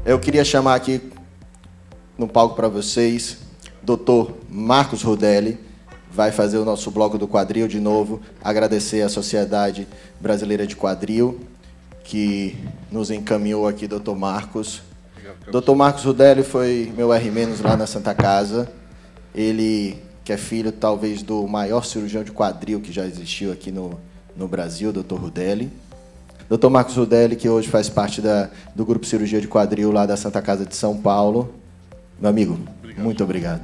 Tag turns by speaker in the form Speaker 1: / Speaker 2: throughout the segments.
Speaker 1: Eu queria chamar aqui no palco para vocês, Dr. Marcos Rudelli, vai fazer o nosso bloco do quadril de novo, agradecer à Sociedade Brasileira de Quadril, que nos encaminhou aqui, Dr. Marcos. Dr. Marcos Rudelli foi meu R- lá na Santa Casa. Ele, que é filho, talvez, do maior cirurgião de quadril que já existiu aqui no Brasil, Dr. Rudelli. Dr. Marcos Rudelli, que hoje faz parte do grupo Cirurgia de Quadril lá da Santa Casa de São Paulo. Meu amigo, muito obrigado.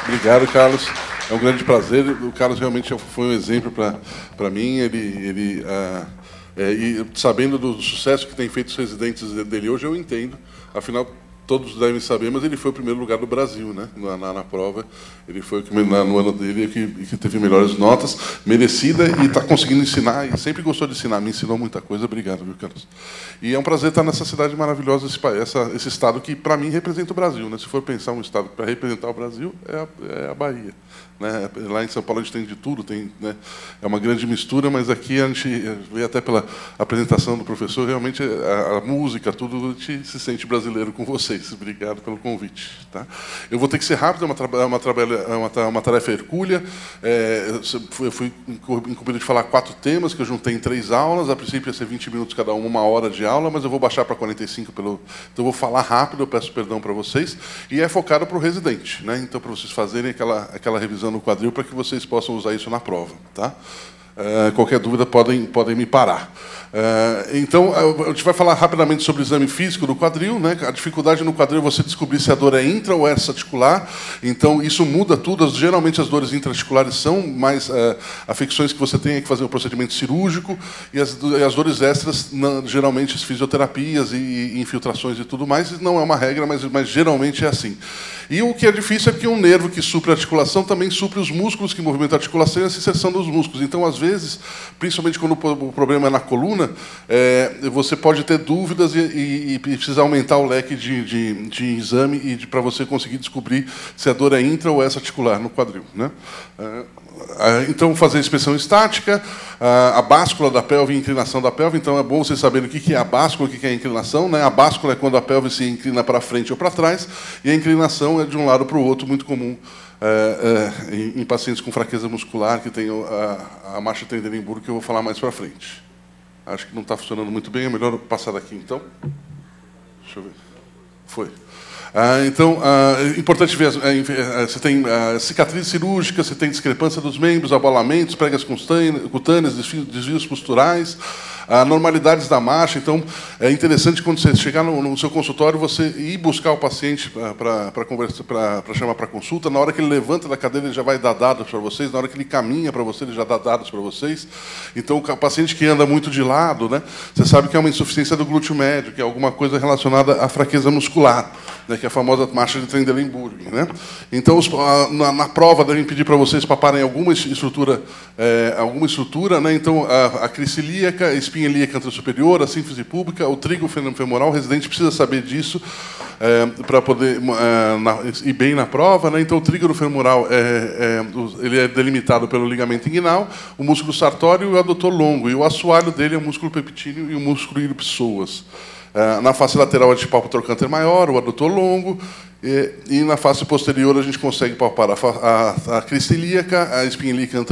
Speaker 2: Obrigado, Carlos. É um grande prazer. O Carlos realmente foi um exemplo para mim. E sabendo do sucesso que tem feito os residentes dele hoje, eu entendo. Afinal, todos devem saber, mas ele foi o primeiro lugar do Brasil, né? Na prova. Ele foi no ano dele que teve melhores notas, merecida, e está conseguindo ensinar, e sempre gostou de ensinar, me ensinou muita coisa. Obrigado, viu, Carlos? E é um prazer estar nessa cidade maravilhosa, esse estado que, para mim, representa o Brasil, né? Se for pensar um estado para representar o Brasil, é a Bahia. Né? Lá em São Paulo a gente tem de tudo, né? É uma grande mistura, mas aqui a gente vê até pela apresentação do professor, realmente a música, tudo, a gente se sente brasileiro com vocês. Obrigado pelo convite. Tá? Eu vou ter que ser rápido, é uma tarefa hercúlea. Eu fui incumbido de falar 4 temas, que eu juntei em 3 aulas. A princípio ia ser 20 minutos cada uma hora de aula, mas eu vou baixar para 45 então eu vou falar rápido, eu peço perdão para vocês. E é focado para o residente, né? Então, para vocês fazerem aquela revisão no quadril, para que vocês possam usar isso na prova. Tá? Qualquer dúvida podem me parar. Então, a gente vai falar rapidamente sobre o exame físico do quadril, né? A dificuldade no quadril é você descobrir se a dor é intra ou extra-articular. Então, isso muda tudo. Geralmente, as dores intra-articulares são mais afecções que você tem que fazer um procedimento cirúrgico, e as dores extras, geralmente, as fisioterapias e infiltrações e tudo mais. Não é uma regra, mas geralmente é assim. E o que é difícil é que um nervo que supre a articulação também supre os músculos que movimentam a articulação e a inserção dos músculos. Então, às vezes, principalmente quando o problema é na coluna, você pode ter dúvidas e precisa aumentar o leque de exame para você conseguir descobrir se a dor é intra ou extra-articular no quadril. Né? Então, fazer a inspeção estática, a báscula da pelve e a inclinação da pelve. Então, é bom vocês saberem o que é a báscula e o que é a inclinação. Né? A báscula é quando a pelve se inclina para frente ou para trás, e a inclinação é de um lado para o outro, muito comum em pacientes com fraqueza muscular, que tem a marcha Trendelenburg, que eu vou falar mais para frente. Acho que não está funcionando muito bem, é melhor passar daqui, então. Deixa eu ver. Foi. Então, importante ver, você tem cicatriz cirúrgica, você tem discrepância dos membros, abalamentos, pregas cutâneas, desvios posturais, anormalidades da marcha. Então, é interessante quando você chegar no seu consultório, você ir buscar o paciente para chamar para consulta. Na hora que ele levanta da cadeira, ele já vai dar dados para vocês. Na hora que ele caminha para você, ele já dá dados para vocês. Então, o paciente que anda muito de lado, né, você sabe que é uma insuficiência do glúteo médio, que é alguma coisa relacionada à fraqueza muscular, né, que é a famosa marcha de Trendelenburg. Né? Então, na prova, devem pedir para vocês paparem alguma estrutura, né? Então, a crice ilíaca, a espinha ilíaca anterosuperior, a sínfise púbica, o trígono femoral. O residente precisa saber disso para poder ir bem na prova. Né? Então, o trígono femoral ele é delimitado pelo ligamento inguinal, o músculo sartório e o adutor longo. E o assoalho dele é o músculo peptíneo e o músculo ilho-psoas. Na face lateral, a gente palpa o trocânter maior, o adutor longo, e na face posterior a gente consegue palpar a crista ilíaca, a espinha ilíaca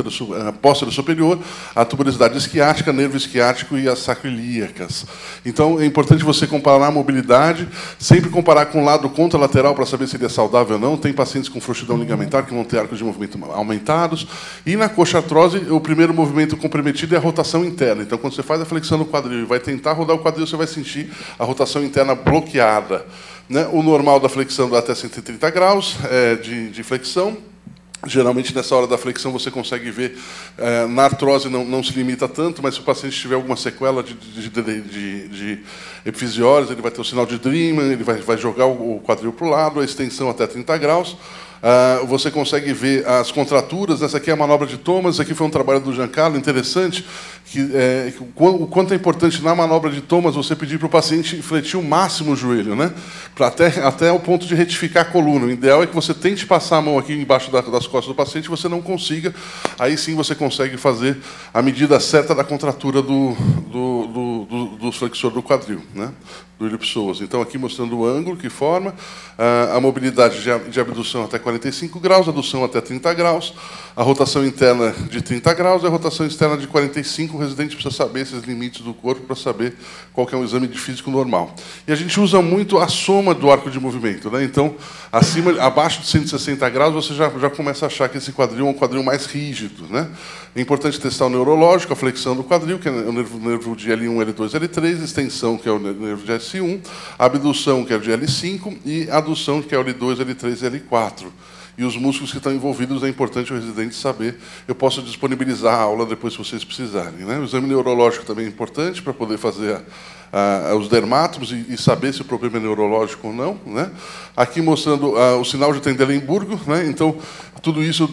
Speaker 2: posterior superior, a tuberosidade esquiática, nervo esquiático e as sacroiliacas. Então, é importante você comparar a mobilidade, sempre comparar com o lado contralateral para saber se ele é saudável ou não. Tem pacientes com frouxidão ligamentar que vão ter arcos de movimento aumentados. E na coxartrose, o primeiro movimento comprometido é a rotação interna. Então, quando você faz a flexão no quadril e vai tentar rodar o quadril, você vai sentir a rotação interna bloqueada. Né? O normal da flexão dá até 130 graus de flexão. Geralmente, nessa hora da flexão, você consegue ver, na artrose não se limita tanto, mas se o paciente tiver alguma sequela de epifisiose, ele vai ter o sinal de Dreaming, ele vai jogar o quadril para o lado, a extensão até 30 graus. Você consegue ver as contraturas. Essa aqui é a manobra de Thomas. Aqui foi um trabalho do Giancarlo, interessante, o quanto é importante na manobra de Thomas você pedir para o paciente fletir o máximo o joelho, né? Até o ponto de retificar a coluna. O ideal é que você tente passar a mão aqui embaixo das costas do paciente e você não consiga. Aí sim você consegue fazer a medida certa da contratura do flexor do quadril, né? Do iliopsoas. Então, aqui mostrando o ângulo que forma, a mobilidade de abdução até 45 graus, adução até 30 graus, a rotação interna de 30 graus e a rotação externa de 45. O residente precisa saber esses limites do corpo para saber qual que é um exame de físico normal. E a gente usa muito a soma do arco de movimento, né? Então, abaixo de 160 graus, você já começa a achar que esse quadril é um quadril mais rígido, né? É importante testar o neurológico, a flexão do quadril, que é o nervo de L1, L2, L3, extensão, que é o nervo de S1, a abdução, que é o de L5, e a adução, que é o L2, L3 e L4. E os músculos que estão envolvidos é importante o residente saber. Eu posso disponibilizar a aula depois, se vocês precisarem, né? O exame neurológico também é importante para poder fazer os dermatos e saber se o problema é neurológico ou não, né? Aqui mostrando o sinal de Trendelenburg, né? Então, tudo isso,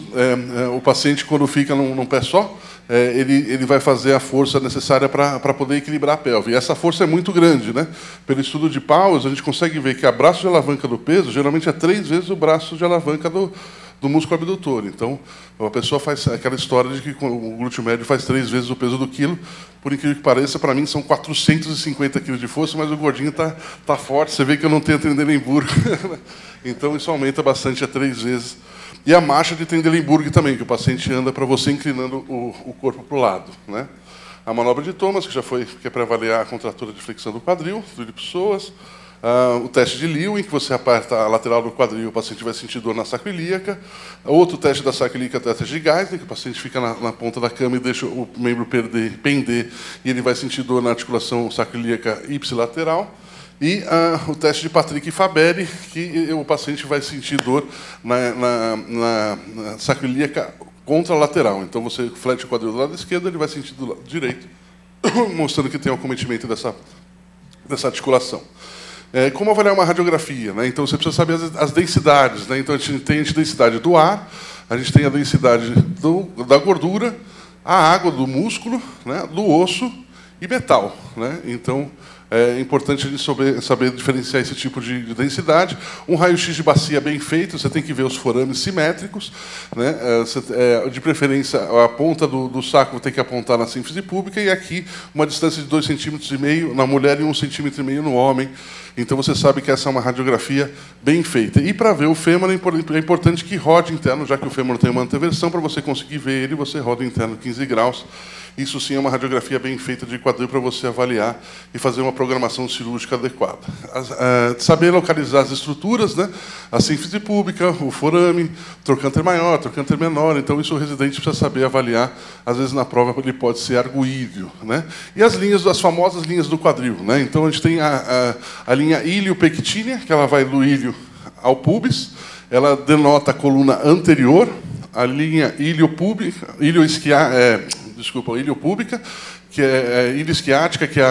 Speaker 2: o paciente, quando fica num pé só, ele vai fazer a força necessária para poder equilibrar a pelve. E essa força é muito grande, né? Pelo estudo de Powers, a gente consegue ver que o braço de alavanca do peso geralmente é 3 vezes o braço de alavanca do músculo abdutor. Então, a pessoa faz aquela história de que o glúteo médio faz 3 vezes o peso do quilo. Por incrível que pareça, para mim são 450 quilos de força, mas o gordinho tá forte. Você vê que eu não tenho Trendelenburg. Então, isso aumenta bastante a 3 vezes. E a marcha de Trendelenburg também, que o paciente anda para você inclinando o corpo para o lado, né? A manobra de Thomas, que é para avaliar a contratura de flexão do quadril, do iliopsoas. O teste de Lewin, que você aperta a lateral do quadril, o paciente vai sentir dor na sacroiliaca. Outro teste da sacroiliaca é o teste de Geisler, que o paciente fica na ponta da cama e deixa o membro pender, e ele vai sentir dor na articulação sacroiliaca ipsilateral. E o teste de Patrick Faberi, que o paciente vai sentir dor na sacroiliaca contralateral. Então, você flete o quadril do lado esquerdo, ele vai sentir do lado direito, mostrando que tem um acometimento dessa articulação. Como avaliar uma radiografia, né? Então, você precisa saber as densidades, né? Então, a gente tem a densidade do ar, a gente tem a densidade da gordura, a água do músculo, né? Do osso e metal, né? Então, é importante a gente saber diferenciar esse tipo de densidade. Um raio-x de bacia bem feito, você tem que ver os forames simétricos, né? De preferência, a ponta do saco tem que apontar na sínfise pública, e aqui uma distância de 2,5 cm na mulher e 1,5 cm no homem. Então, você sabe que essa é uma radiografia bem feita. E, para ver o fêmur, é importante que rode interno, já que o fêmur tem uma anteversão, para você conseguir ver ele, você roda interno 15 graus. Isso sim é uma radiografia bem feita de quadril para você avaliar e fazer uma programação cirúrgica adequada. Saber localizar as estruturas, né? A sínfise pública, o forame, trocânter maior, trocânter menor. Então, isso o residente precisa saber avaliar. Às vezes, na prova, ele pode ser arguídeo, né? E as famosas linhas do quadril, né? Então, a gente tem a linha ilio-pectínea, que ela vai do ilho ao pubis. Ela denota a coluna anterior. A linha ilio-pública, ilio-pública, que é ilio-isquiática, que é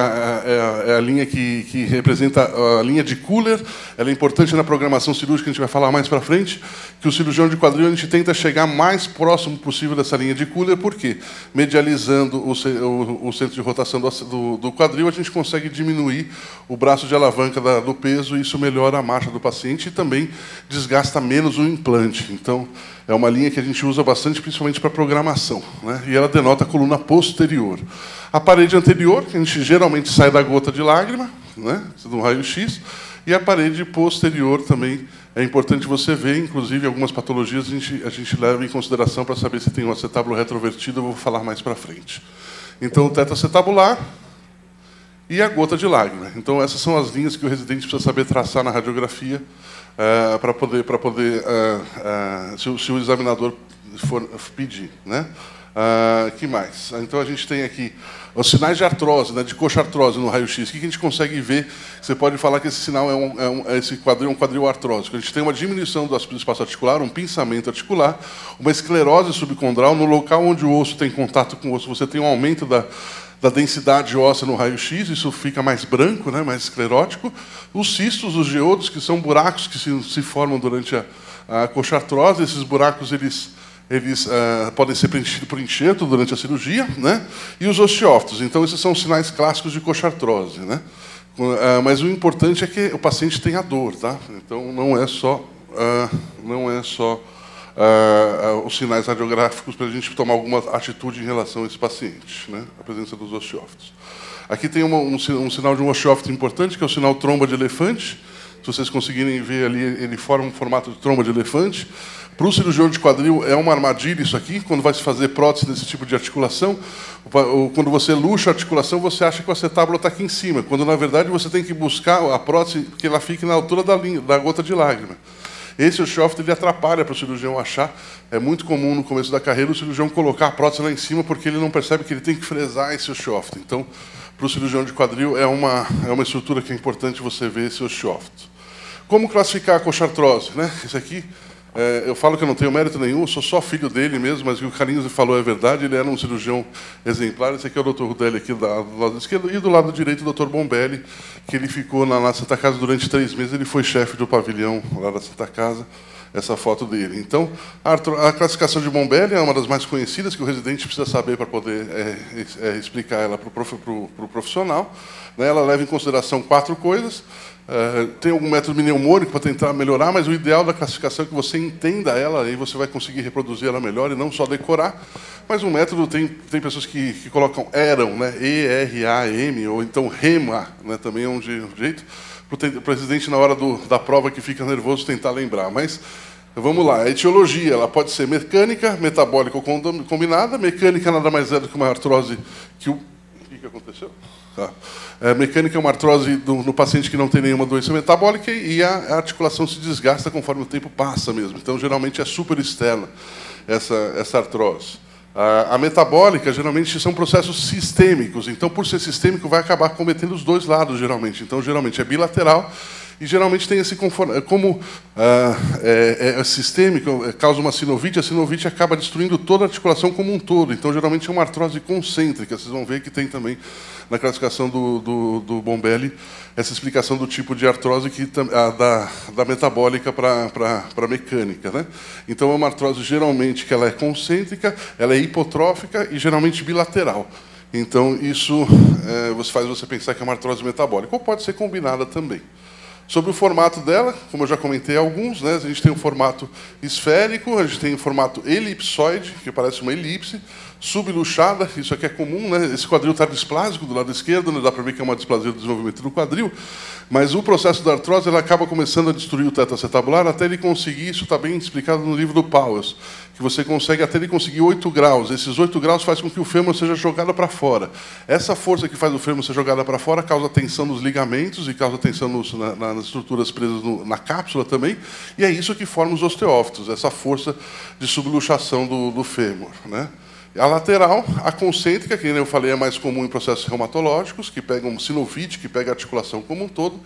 Speaker 2: a linha que representa a linha de Kuller. Ela é importante na programação cirúrgica, a gente vai falar mais para frente, que o cirurgião de quadril a gente tenta chegar mais próximo possível dessa linha de Kuller, porque medializando o centro de rotação do quadril, a gente consegue diminuir o braço de alavanca do peso, e isso melhora a marcha do paciente e também desgasta menos o implante. Então, é uma linha que a gente usa bastante, principalmente para programação, né? E ela denota a coluna posterior. A parede anterior, que a gente geralmente sai da gota de lágrima, né? Do raio-x, e a parede posterior também é importante você ver. Inclusive, algumas patologias a gente leva em consideração para saber se tem um acetábulo retrovertido. Eu vou falar mais para frente. Então, o teto acetabular e a gota de lágrima. Então, essas são as linhas que o residente precisa saber traçar na radiografia, para poder se o examinador for pedir, né? Que mais? Então, a gente tem aqui os sinais de artrose, né, de coxartrose no raio-x. O que a gente consegue ver? Você pode falar que esse sinal esse quadril é um quadril artrósico. A gente tem uma diminuição do espaço articular, um pinçamento articular, uma esclerose subcondral. No local onde o osso tem contato com o osso, você tem um aumento da densidade óssea no raio-x, isso fica mais branco, né, mais esclerótico. Os cistos, os geodos, que são buracos que se formam durante a coxartrose. Esses buracos eles podem ser preenchidos por enxerto durante a cirurgia, né? E os osteófitos. Então, esses são os sinais clássicos de coxartrose, né? Mas o importante é que o paciente tenha dor, tá? Então, não é só os sinais radiográficos para a gente tomar alguma atitude em relação a esse paciente, né? A presença dos osteófitos. Aqui tem um sinal de um osteófito importante, que é o sinal tromba de elefante. Se vocês conseguirem ver ali, ele forma um formato de tromba de elefante. Para o cirurgião de quadril, é uma armadilha isso aqui, quando vai se fazer prótese desse tipo de articulação. Quando você luxa a articulação, você acha que o acetábulo está aqui em cima, quando, na verdade, você tem que buscar a prótese que ela fique na altura da gota de lágrima. Esse osteófito ele atrapalha para o cirurgião achar. É muito comum, no começo da carreira, o cirurgião colocar a prótese lá em cima, porque ele não percebe que ele tem que fresar esse osteófito. Então, para o cirurgião de quadril, é uma estrutura que é importante você ver esse osteófito. Como classificar a coxartrose, né? Esse aqui, eu falo que eu não tenho mérito nenhum, eu sou só filho dele mesmo, mas o que o Carlinhos falou é verdade, ele era um cirurgião exemplar. Esse aqui é o Dr. Rudelli, aqui do lado esquerdo, e do lado direito o Dr. Bombelli, que ele ficou na Santa Casa durante 3 meses, ele foi chefe do pavilhão lá da Santa Casa. Essa foto dele. Então, a classificação de Bombelli é uma das mais conhecidas, que o residente precisa saber para poder explicar ela para o profissional. Ela leva em consideração 4 coisas. Tem algum método mnemônico para tentar melhorar, mas o ideal da classificação é que você entenda ela, aí você vai conseguir reproduzir ela melhor e não só decorar. Mas um método, tem pessoas que colocam ERAM, né? E-R-A-M, ou então REMA, né? Também é um jeito. Para o presidente, na hora da prova, que fica nervoso, tentar lembrar. Mas, vamos lá. A etiologia ela pode ser mecânica, metabólica ou combinada. Mecânica nada mais é do que uma artrose que o que aconteceu? Tá. Mecânica é uma artrose no paciente que não tem nenhuma doença metabólica e a articulação se desgasta conforme o tempo passa mesmo. Então, geralmente, é super externa essa artrose. A metabólica, geralmente, são processos sistêmicos. Então, por ser sistêmico, vai acabar cometendo os 2 lados, geralmente. Então, geralmente, é bilateral e, geralmente, tem esse conforto. Como é sistêmico, causa uma sinovite, a sinovite acaba destruindo toda a articulação como um todo. Então, geralmente, é uma artrose concêntrica. Vocês vão ver que tem também, na classificação do Bombelli, essa explicação do tipo de artrose da metabólica para a mecânica, né? Então, é uma artrose, geralmente, que ela é concêntrica, ela é hipotrófica e, geralmente, bilateral. Então, isso faz você pensar que é uma artrose metabólica. Ou pode ser combinada também. Sobre o formato dela, como eu já comentei alguns, né, a gente tem um formato esférico, a gente tem um formato elipsoide, que parece uma elipse, subluxada, isso aqui é comum, né? Esse quadril está displásico do lado esquerdo, né? Dá para ver que é uma displasia do desenvolvimento do quadril, mas o processo da artrose ela acaba começando a destruir o teto acetabular até ele conseguir, isso está bem explicado no livro do Powers, que você consegue até ele conseguir 8 graus. Esses 8 graus faz com que o fêmur seja jogado para fora. Essa força que faz o fêmur ser jogada para fora causa tensão nos ligamentos e causa tensão nas estruturas presas na cápsula também, e é isso que forma os osteófitos, essa força de subluxação do fêmur, né? A lateral, a concêntrica, que eu falei é mais comum em processos reumatológicos, que pegam sinovite, que pega a articulação como um todo.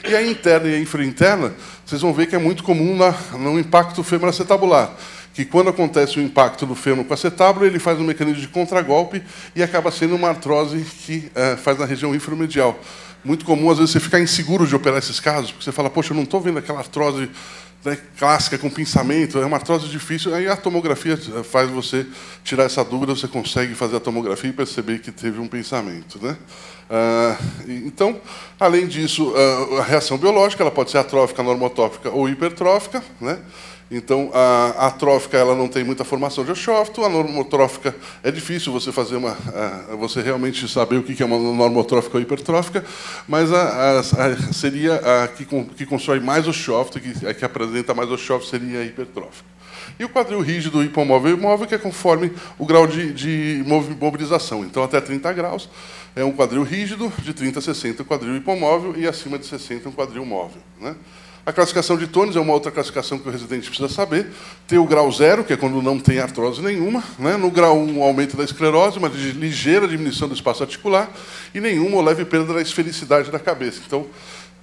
Speaker 2: E a interna e a infrainterna, vocês vão ver que é muito comum no impacto fêmur-acetabular, que quando acontece o impacto do fêmur com o acetábulo, ele faz um mecanismo de contragolpe e acaba sendo uma artrose que faz na região inframedial. Muito comum, às vezes, você ficar inseguro de operar esses casos, porque você fala, poxa, eu não estou vendo aquela artrose, né, clássica, com pinçamento, é uma artrose difícil. Aí a tomografia faz você tirar essa dúvida, você consegue fazer a tomografia e perceber que teve um pinçamento, né? Então, além disso, a reação biológica ela pode ser atrófica, normotópica ou hipertrófica, né? Então, a atrófica ela não tem muita formação de osteófito, a normotrófica é difícil você fazer você realmente saber o que é uma normotrófica ou hipertrófica, mas seria a que constrói mais osteófito, que apresenta mais osteófito, seria a hipertrófica. E o quadril rígido, hipomóvel e imóvel, que é conforme o grau de mobilização. Então, até 30 graus é um quadril rígido, de 30 a 60 um quadril hipomóvel e acima de 60 um quadril móvel, né? A classificação de Tones é uma outra classificação que o residente precisa saber. Tem o grau 0, que é quando não tem artrose nenhuma, né? No grau 1, um aumento da esclerose, uma ligeira diminuição do espaço articular, e nenhuma ou leve perda da esfericidade da cabeça. Então,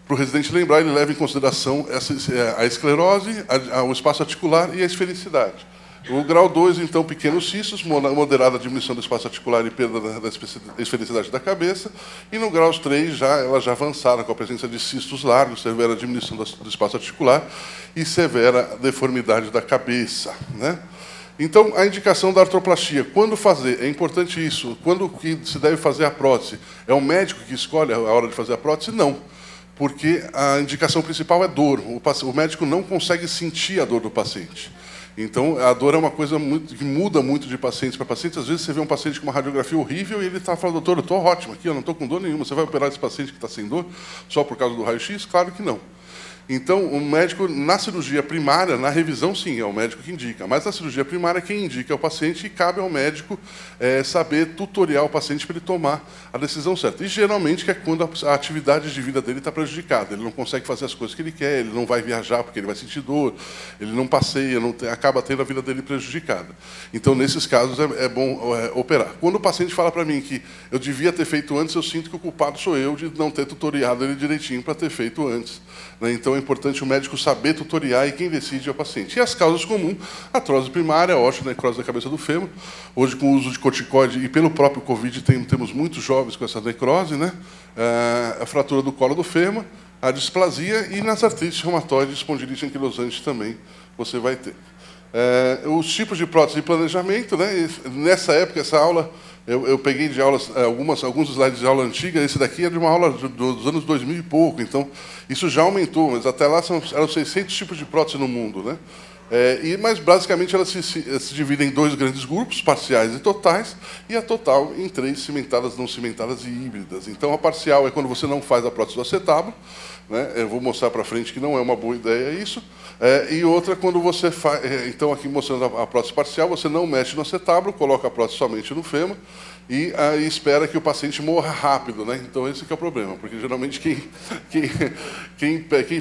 Speaker 2: para o residente lembrar, ele leva em consideração a esclerose, o espaço articular e a esfericidade. O grau 2, então, pequenos cistos, moderada diminuição do espaço articular e perda da esfericidade da cabeça. E no grau 3, ela já avançada, com a presença de cistos largos, severa diminuição do espaço articular e severa deformidade da cabeça, né? Então, a indicação da artroplastia. Quando fazer? É importante isso. Quando que se deve fazer a prótese? É o médico que escolhe a hora de fazer a prótese? Não. Porque a indicação principal é dor. O médico não consegue sentir a dor do paciente. Então, a dor é uma coisa que muda muito de pacientes para pacientes. Às vezes, você vê um paciente com uma radiografia horrível e ele está falando, doutor, eu estou ótimo aqui, eu não estou com dor nenhuma. Você vai operar esse paciente que está sem dor só por causa do raio-x? Claro que não. Então, o médico, na cirurgia primária, na revisão, sim, é o médico que indica. Mas na cirurgia primária, quem indica é o paciente e cabe ao médico saber tutoriar o paciente para ele tomar a decisão certa. E, geralmente, que é quando a atividade de vida dele está prejudicada. Ele não consegue fazer as coisas que ele quer, ele não vai viajar porque ele vai sentir dor, ele não passeia, acaba tendo a vida dele prejudicada. Então, nesses casos, é bom operar. Quando o paciente fala para mim que eu devia ter feito antes, eu sinto que o culpado sou eu de não ter tutoriado ele direitinho para ter feito antes. Então, é importante o médico saber tutoriar e quem decide é o paciente. E as causas comuns, artrose primária, osteonecrose da cabeça do fêmur. Hoje, com o uso de corticoide e pelo próprio Covid, temos muitos jovens com essa necrose, né? A fratura do colo do fêmur, a displasia e nas artrites reumatoide, espondilite anquilosante também você vai ter. Os tipos de prótese de planejamento, né? Nessa época, essa aula, eu peguei de aulas, alguns slides de aula antiga, esse daqui é de uma aula dos anos 2000 e pouco, então isso já aumentou, mas até lá eram 600 tipos de prótese no mundo, né? Mas, basicamente, elas se dividem em 2 grandes grupos, parciais e totais, e a total em 3, cimentadas, não cimentadas e híbridas. Então, a parcial é quando você não faz a prótese do acetábulo, né? Eu vou mostrar para frente que não é uma boa ideia isso. E outra, quando você faz... Então, aqui mostrando a prótese parcial, você não mexe no acetábulo, coloca a prótese somente no fêmur, e aí espera que o paciente morra rápido, né? Então, esse que é o problema, porque, geralmente, quem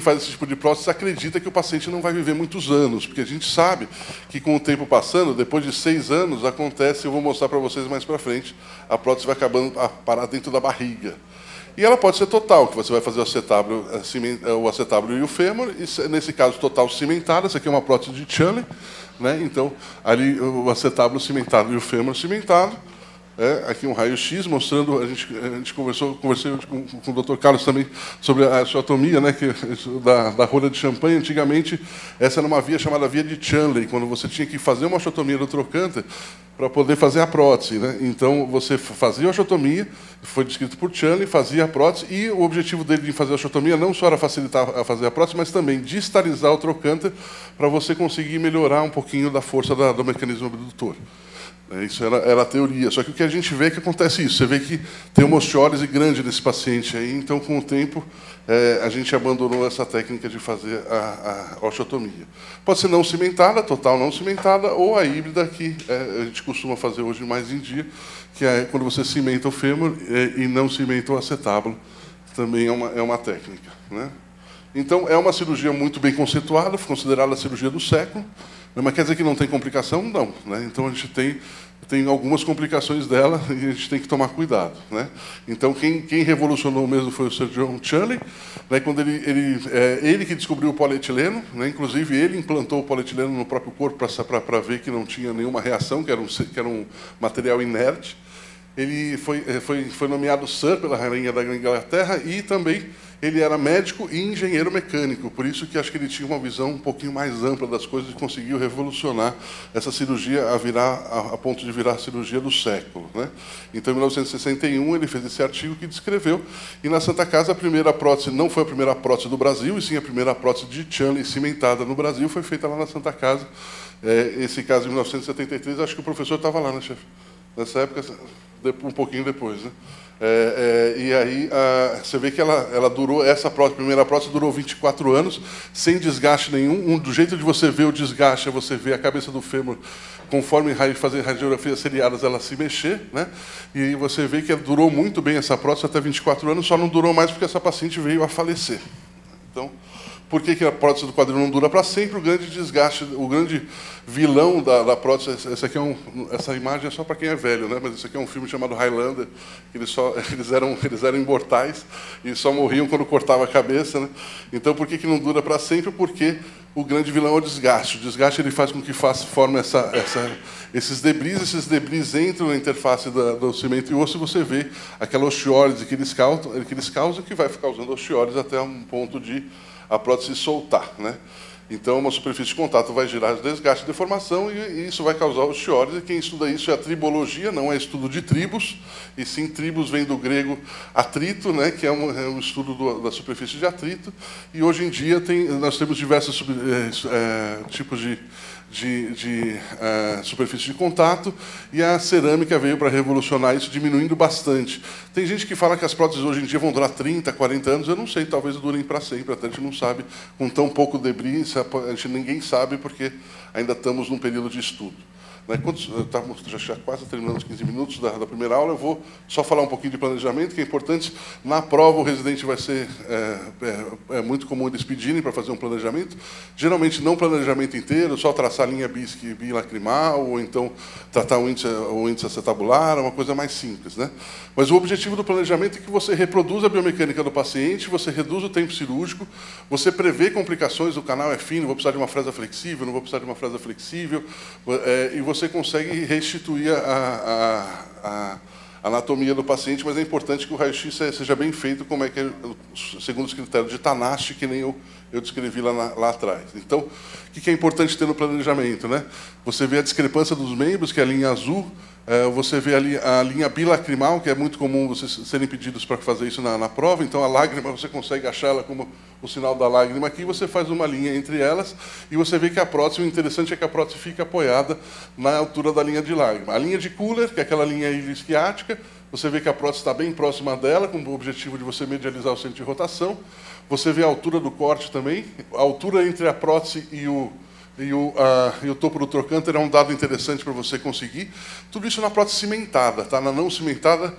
Speaker 2: faz esse tipo de prótese acredita que o paciente não vai viver muitos anos, porque a gente sabe que, com o tempo passando, depois de 6 anos, acontece, eu vou mostrar para vocês mais para frente, a prótese vai acabando a parar dentro da barriga. E ela pode ser total, que você vai fazer o acetábulo e o fêmur, e, nesse caso, total cimentada. Essa aqui é uma prótese de Chunley, né? Então, ali o acetábulo cimentado e o fêmur cimentado. Aqui um raio-x mostrando, a gente conversei com o Dr. Carlos também sobre a osteotomia, né, da rolha de champanhe. Antigamente, essa era uma via chamada via de Chunley, quando você tinha que fazer uma osteotomia do trocânter para poder fazer a prótese, né? Então, você fazia a osteotomia, foi descrito por Chunley, fazia a prótese, e o objetivo dele de fazer a osteotomia não só era facilitar a fazer a prótese, mas também distalizar o trocânter para você conseguir melhorar um pouquinho da força do mecanismo abdutor. Isso era a teoria. Só que o que a gente vê é que acontece isso. Você vê que tem uma osteólise grande nesse paciente aí, então, com o tempo, a gente abandonou essa técnica de fazer a osteotomia. Pode ser não cimentada, total não cimentada, ou a híbrida, que a gente costuma fazer hoje mais em dia, que é quando você cimenta o fêmur e não cimenta o acetábulo. Também é uma técnica, né? Então, é uma cirurgia muito bem conceituada, foi considerada a cirurgia do século. Mas quer dizer que não tem complicação? Não, né? Então, a gente tem algumas complicações dela e a gente tem que tomar cuidado, né? Então, quem revolucionou mesmo foi o Sir John Chunley, né? Quando ele que descobriu o polietileno, né? Inclusive, ele implantou o polietileno no próprio corpo para ver que não tinha nenhuma reação, que era um material inerte. Ele foi nomeado Sir pela rainha da Inglaterra e também ele era médico e engenheiro mecânico, por isso que acho que ele tinha uma visão um pouquinho mais ampla das coisas e conseguiu revolucionar essa cirurgia a ponto de virar a cirurgia do século, né? Então, em 1961, ele fez esse artigo que descreveu, e na Santa Casa a primeira prótese não foi a primeira prótese do Brasil, e sim a primeira prótese de Chunley cimentada no Brasil, foi feita lá na Santa Casa. Esse caso, em 1973, acho que o professor estava lá, né, chefe? Nessa época, um pouquinho depois, né? E aí você vê que ela durou, primeira prótese durou 24 anos, sem desgaste nenhum. Do jeito de você ver o desgaste, é você ver a cabeça do fêmur, conforme fazer radiografias seriadas, ela se mexer, né? E você vê que durou muito bem essa prótese até 24 anos, só não durou mais porque essa paciente veio a falecer. Então, por que a prótese do quadril não dura para sempre? O grande desgaste, o grande vilão da prótese, essa imagem é só para quem é velho, né? Mas isso aqui é um filme chamado Highlander, que eles eram imortais e só morriam quando cortava a cabeça, né? Então, por que não dura para sempre? Porque o grande vilão é o desgaste. O desgaste ele faz com que forme esses debris entram na interface do cimento e osso, e você vê aquela osteólise que eles causam, que vai causando osteólise até um ponto de a prótese soltar, né? Então, uma superfície de contato vai gerar desgaste e deformação, e isso vai causar osteólise. Quem estuda isso é a tribologia, não é estudo de tribos, e sim, tribos vem do grego atrito, né, que é um estudo da superfície de atrito. E hoje em dia nós temos diversos tipos de superfície de contato, e a cerâmica veio para revolucionar isso, diminuindo bastante. Tem gente que fala que as próteses hoje em dia vão durar 30, 40 anos, eu não sei, talvez durem para sempre, até a gente não sabe, com tão pouco debris, ninguém sabe, porque ainda estamos num período de estudo. Estamos já quase terminando os 15 minutos da primeira aula, eu vou só falar um pouquinho de planejamento, que é importante. Na prova, o residente vai ser... É muito comum eles pedirem para fazer um planejamento, geralmente não planejamento inteiro, só traçar a linha bilacrimal, ou então tratar o índice acetabular, uma coisa mais simples, né? Mas o objetivo do planejamento é que você reproduza a biomecânica do paciente, você reduz o tempo cirúrgico, você prevê complicações, o canal é fino, vou precisar de uma fresa flexível, não vou precisar de uma fresa flexível, e você consegue restituir a anatomia do paciente, mas é importante que o raio-x seja bem feito, como é que segundo os critérios de Tanashi, que nem eu descrevi lá atrás. Então, o que é importante ter no planejamento, né? Você vê a discrepância dos membros, que é a linha azul, você vê ali a linha bilacrimal, que é muito comum vocês serem pedidos para fazer isso na prova. Então, a lágrima, você consegue achar ela como o sinal da lágrima aqui, você faz uma linha entre elas, e você vê que a prótese, o interessante é que a prótese fica apoiada na altura da linha de lágrima. A linha de Kuller, que é aquela linha isquiática, você vê que a prótese está bem próxima dela, com o objetivo de você medializar o centro de rotação. Você vê a altura do corte também, a altura entre a prótese e o topo do trocânter é um dado interessante para você conseguir. Tudo isso na prótese cimentada, tá? Na não cimentada,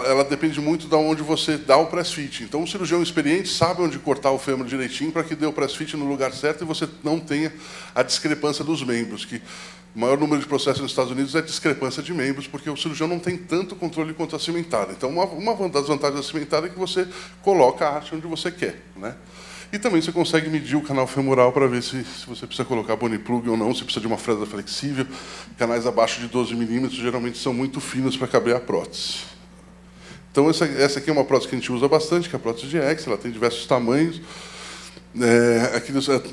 Speaker 2: ela depende muito de onde você dá o press-fit. Então, o cirurgião experiente sabe onde cortar o fêmur direitinho para que dê o press-fit no lugar certo e você não tenha a discrepância dos membros, que o maior número de processos nos Estados Unidos é discrepância de membros, porque o cirurgião não tem tanto controle quanto a cimentada. Então, uma das vantagens da cimentada é que você coloca a arte onde você quer, né? E também você consegue medir o canal femoral para ver se você precisa colocar bone plug ou não, se precisa de uma fresa flexível. Canais abaixo de 12 milímetros geralmente são muito finos para caber a prótese. Então, essa aqui é uma prótese que a gente usa bastante, que é a prótese de X, ela tem diversos tamanhos.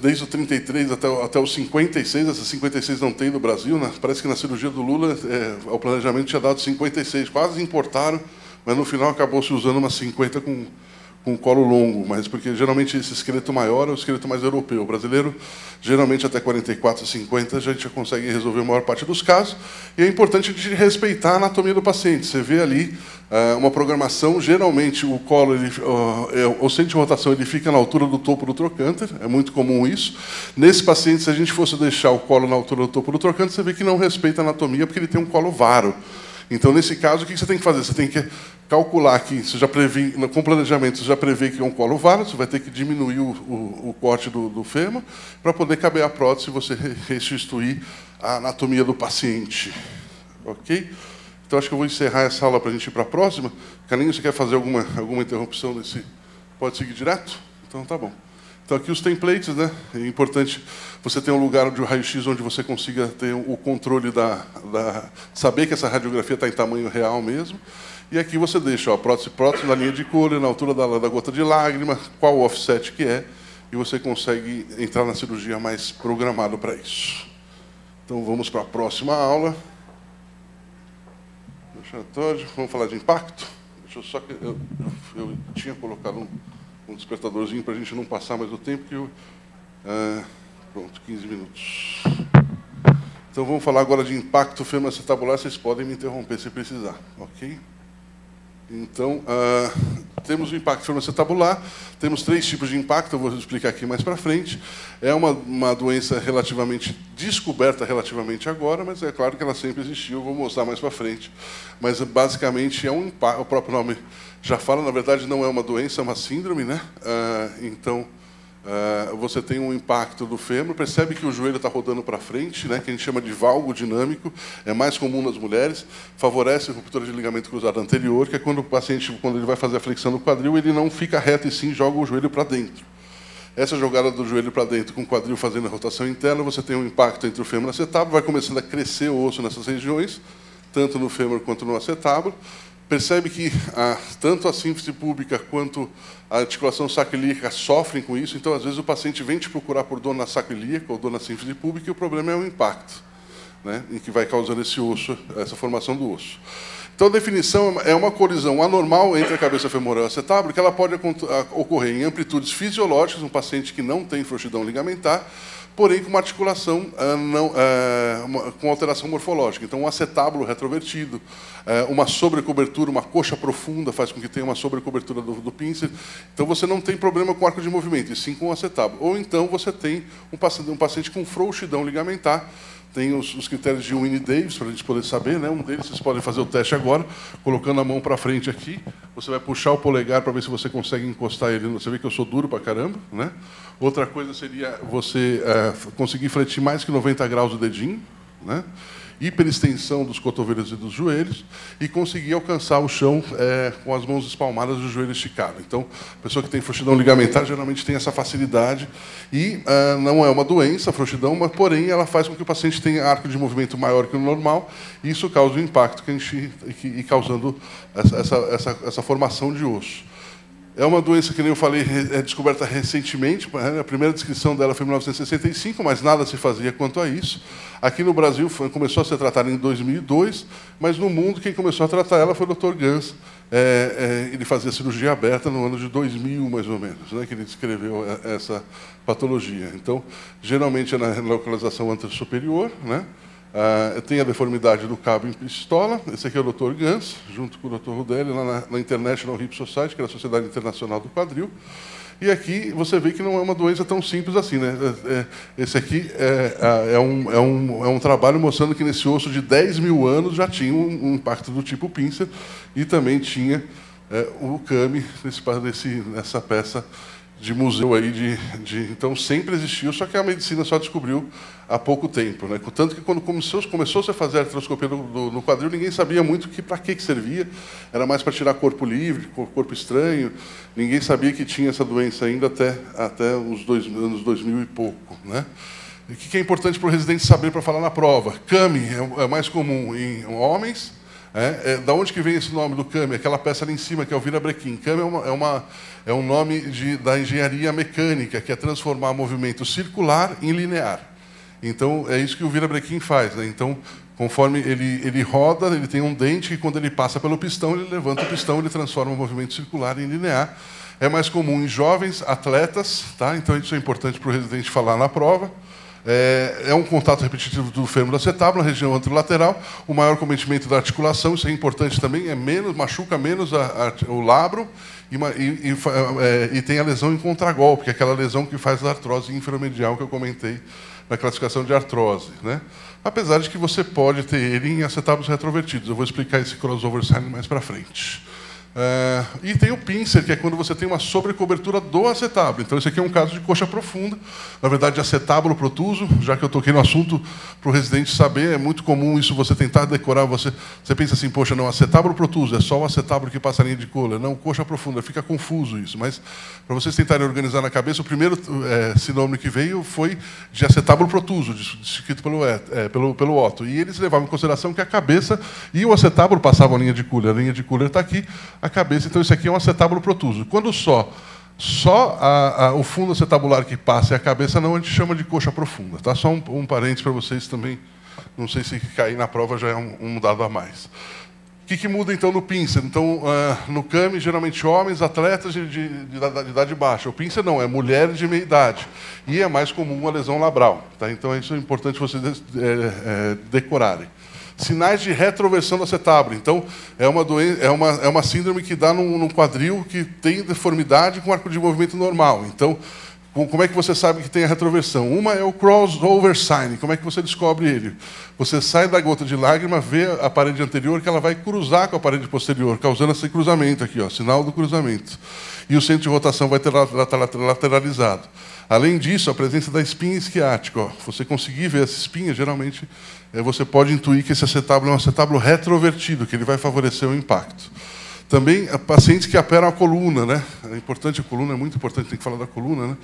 Speaker 2: Desde o 33 até o 56, essa 56 não tem no Brasil, né? Parece que na cirurgia do Lula o planejamento tinha dado 56, quase importaram, mas no final acabou se usando uma 50 com colo longo, mas porque geralmente esse esqueleto maior é o esqueleto mais europeu. O brasileiro, geralmente até 44, 50, a gente já consegue resolver a maior parte dos casos, e é importante a gente respeitar a anatomia do paciente. Você vê ali uma programação, geralmente o colo, o centro de rotação ele fica na altura do topo do trocânter, é muito comum isso. Nesse paciente, se a gente fosse deixar o colo na altura do topo do trocânter, você vê que não respeita a anatomia, porque ele tem um colo varo. Então, nesse caso, o que você tem que fazer? Você tem que calcular aqui, com planejamento, você já prevê que é um colo varo, você vai ter que diminuir o corte do fêmur para poder caber a prótese e você restituir a anatomia do paciente. Ok? Então, acho que eu vou encerrar essa aula para a gente ir para a próxima. Carlinhos, você quer fazer alguma interrupção nesse? Pode seguir direto? Então, tá bom. Então, aqui os templates, né? É importante você ter um lugar de raio-x onde você consiga ter o controle saber que essa radiografia está em tamanho real mesmo. E aqui você deixa a prótese na linha de Kuller, na altura da gota de lágrima, qual o offset que é, e você consegue entrar na cirurgia mais programado para isso. Então, vamos para a próxima aula. Vamos falar de impacto? Deixa eu só que eu tinha colocado um despertadorzinho para a gente não passar mais o tempo, pronto, 15 minutos. Então, vamos falar agora de impacto femoroacetabular, vocês podem me interromper se precisar, ok? Então, temos o impacto femoroacetabular, temos 3 tipos de impacto, eu vou explicar aqui mais para frente. É uma doença relativamente descoberta relativamente agora, mas é claro que ela sempre existiu, eu vou mostrar mais para frente. Mas, basicamente, é um impacto, o próprio nome já fala, na verdade, não é uma doença, é uma síndrome, né? Então, você tem um impacto do fêmur, percebe que o joelho está rodando para frente, né, que a gente chama de valgo dinâmico, é mais comum nas mulheres, favorece a ruptura de ligamento cruzado anterior, que é quando o paciente, quando ele vai fazer a flexão do quadril, ele não fica reto e sim joga o joelho para dentro. essa jogada do joelho para dentro, com o quadril fazendo a rotação interna, você tem um impacto entre o fêmur e o acetábulo, vai começando a crescer o osso nessas regiões, tanto no fêmur quanto no acetábulo. Percebe que tanto a sínfise púbica quanto a articulação sacroiliaca sofrem com isso, então, às vezes, o paciente vem te procurar por dor na sacroiliaca ou dor na sínfise púbica, e o problema é o impacto, né, em que vai causando esse osso, essa formação do osso. Então, a definição é uma colisão anormal entre a cabeça femoral e o acetábulo, que ela pode ocorrer em amplitudes fisiológicas, um paciente que não tem frouxidão ligamentar, porém com uma articulação com alteração morfológica. Então, um acetábulo retrovertido, uma sobrecobertura, uma coxa profunda, faz com que tenha uma sobrecobertura do pincer. Então, você não tem problema com arco de movimento, e sim com o acetábulo. Ou então, você tem um paciente com frouxidão ligamentar. Tem os critérios de Whinney-Davis, para a gente poder saber, né? Um deles, vocês podem fazer o teste agora, colocando a mão para frente aqui. Você vai puxar o polegar para ver se você consegue encostar ele. Você vê que eu sou duro para caramba, né? Outra coisa seria você conseguir fletir mais que 90 graus o dedinho, né? Hiperextensão dos cotovelos e dos joelhos, e conseguir alcançar o chão com as mãos espalmadas e o joelho esticado. Então, a pessoa que tem frouxidão ligamentar geralmente tem essa facilidade, e não é uma doença, a frouxidão, mas, porém, ela faz com que o paciente tenha arco de movimento maior que o normal, e isso causa um impacto e causando essa formação de osso. É uma doença que, nem eu falei, é descoberta recentemente. A primeira descrição dela foi em 1965, mas nada se fazia quanto a isso. Aqui no Brasil começou a ser tratada em 2002, mas no mundo quem começou a tratar ela foi o Dr. Gans. Ele fazia cirurgia aberta no ano de 2000, mais ou menos, né, que ele descreveu essa patologia. Então, geralmente é na localização antero-superior, né? Tem a deformidade do cabo em pistola. Esse aqui é o Dr. Gans, junto com o Dr. Rudelli, lá na International Hip Society, que é a Sociedade Internacional do Quadril. E aqui você vê que não é uma doença tão simples assim, né? Esse aqui é um trabalho mostrando que nesse osso de 10 mil anos já tinha um impacto do tipo pincer, e também tinha o Kami nessa peça de museu aí então sempre existiu, só que a medicina só descobriu há pouco tempo, né? Tanto que quando começou-se a fazer a artroscopia no quadril, ninguém sabia muito para que servia. Era mais para tirar corpo livre, corpo estranho. Ninguém sabia que tinha essa doença ainda até os anos 2000 e pouco, né? E o que é importante para o residente saber para falar na prova? Kami é mais comum em homens. Da onde que vem esse nome do Kami? Aquela peça ali em cima, que é o virabrequim. Kami é um nome da engenharia mecânica, que é transformar movimento circular em linear. Então, é isso que o virabrequim faz, né? Então, conforme ele roda, ele tem um dente, e quando ele passa pelo pistão, ele levanta o pistão, ele transforma o movimento circular em linear. É mais comum em jovens atletas, tá? Então, isso é importante para o residente falar na prova. É um contato repetitivo do fêmur acetábulo, na região anterolateral, o maior cometimento da articulação, isso é importante também, machuca menos o labro, e tem a lesão em contragolpe, que é aquela lesão que faz a artrose inferomedial que eu comentei na classificação de artrose, né? Apesar de que você pode ter ele em acetábulos retrovertidos. Eu vou explicar esse crossover sign mais para frente. E tem o pincer, que é quando você tem uma sobrecobertura do acetábulo. Então, esse aqui é um caso de coxa profunda. Na verdade, acetábulo protuso, já que eu toquei no assunto para o residente saber, é muito comum isso, você tentar decorar, você pensa assim, poxa, não, acetábulo protuso, é só o acetábulo que passa a linha de Kohler. Não, coxa profunda, fica confuso isso. Mas, para vocês tentarem organizar na cabeça, o primeiro sinônimo que veio foi de acetábulo protuso, descrito pelo Otto. E eles levavam em consideração que a cabeça e o acetábulo passavam a linha de Kohler. A linha de Kohler está aqui, a cabeça, então isso aqui é um acetábulo protuso. Quando só o fundo acetabular que passa e a cabeça não, a gente chama de coxa profunda. Tá? Só um parênteses para vocês também, não sei se cair na prova já é um dado a mais. O que muda então no pincer? Então, no Kami, geralmente homens, atletas de idade baixa. O pincer não, é mulheres de meia idade. E é mais comum a lesão labral. Tá? Então, isso é importante vocês decorarem. Sinais de retroversão do acetábulo. Então, é uma síndrome que dá num quadril que tem deformidade com arco de movimento normal. Então, como é que você sabe que tem a retroversão? Uma é o crossover sign. Como é que você descobre ele? Você sai da gota de lágrima, vê a parede anterior, que ela vai cruzar com a parede posterior, causando esse cruzamento aqui, ó, sinal do cruzamento. E o centro de rotação vai ter lateralizado. Além disso, a presença da espinha isquiática. Ó, você conseguir ver essa espinha, geralmente, você pode intuir que esse acetábulo é um acetábulo retrovertido, que ele vai favorecer o impacto. Também pacientes que operam a coluna, né? É importante, a coluna é muito importante, tem que falar da coluna, né?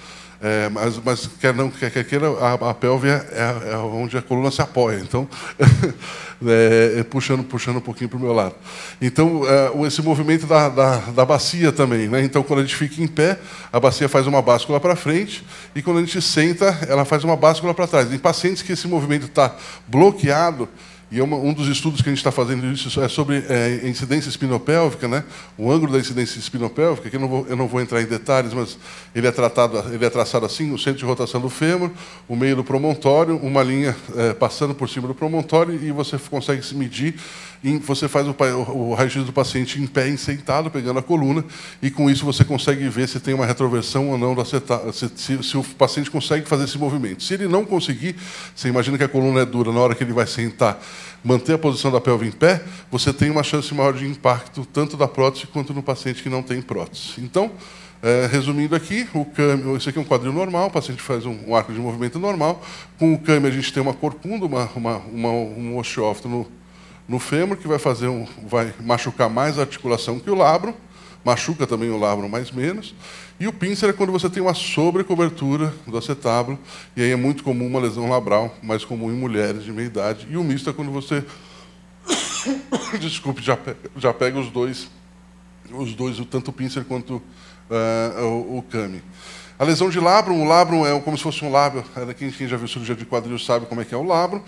Speaker 2: Mas quer queira, a pelve é onde a coluna se apoia. Então, puxando um pouquinho para o meu lado. Então, esse movimento da bacia também, né? Então, quando a gente fica em pé, a bacia faz uma báscula para frente, e quando a gente senta, ela faz uma báscula para trás. Em pacientes que esse movimento está bloqueado, e um dos estudos que a gente está fazendo isso é sobre incidência espinopélvica, né? O ângulo da incidência espinopélvica, que eu não vou entrar em detalhes, mas ele é traçado assim: o centro de rotação do fêmur, o meio do promontório, uma linha passando por cima do promontório, e você consegue se medir. Você faz o raio-x do paciente em pé, sentado, pegando a coluna, e com isso você consegue ver se tem uma retroversão ou não, se o paciente consegue fazer esse movimento. Se ele não conseguir, você imagina que a coluna é dura, na hora que ele vai sentar, manter a posição da pelve em pé, você tem uma chance maior de impacto, tanto da prótese quanto no paciente que não tem prótese. Então, resumindo aqui, esse aqui é um quadril normal, o paciente faz um arco de movimento normal. Com o CAMI a gente tem uma corcunda, um osteófito no fêmur, que vai machucar mais a articulação que o labro, machuca também o labro mais menos. E o pincer é quando você tem uma sobrecobertura do acetábulo, e aí é muito comum uma lesão labral, mais comum em mulheres de meia idade. E o misto é quando você desculpe, já pega os dois, tanto o pincer quanto o CAMI. A lesão de labrum, o labrum é como se fosse um lábio. Quem já viu cirurgia de quadril sabe como é que é o labrum.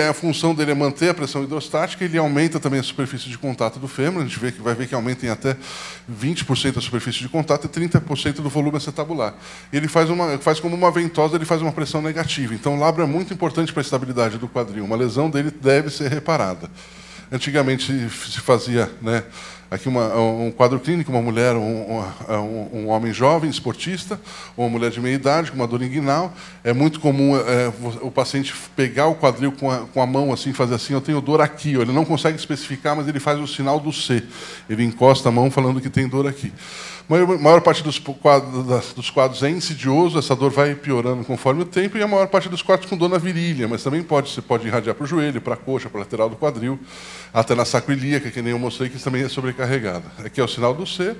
Speaker 2: A função dele é manter a pressão hidrostática, ele aumenta também a superfície de contato do fêmur. A gente vai ver que aumenta em até 20% a superfície de contato e 30% do volume acetabular. Ele faz como uma ventosa, ele faz uma pressão negativa. Então, o labrum é muito importante para a estabilidade do quadril. Uma lesão dele deve ser reparada. Antigamente se fazia, né, aqui um quadro clínico, uma mulher, um homem jovem, esportista, ou uma mulher de meia idade, com uma dor inguinal. É muito comum o paciente pegar o quadril com a mão assim, fazer assim: eu tenho dor aqui. Ele não consegue especificar, mas ele faz o sinal do C. Ele encosta a mão falando que tem dor aqui. A maior parte dos quadros é insidioso, essa dor vai piorando conforme o tempo, e a maior parte dos quadros com dor na virilha, mas também você pode irradiar para o joelho, para a coxa, para a lateral do quadril, até na sacroiliaca, que nem eu mostrei, que também é sobrecarregada. Aqui é o sinal do C.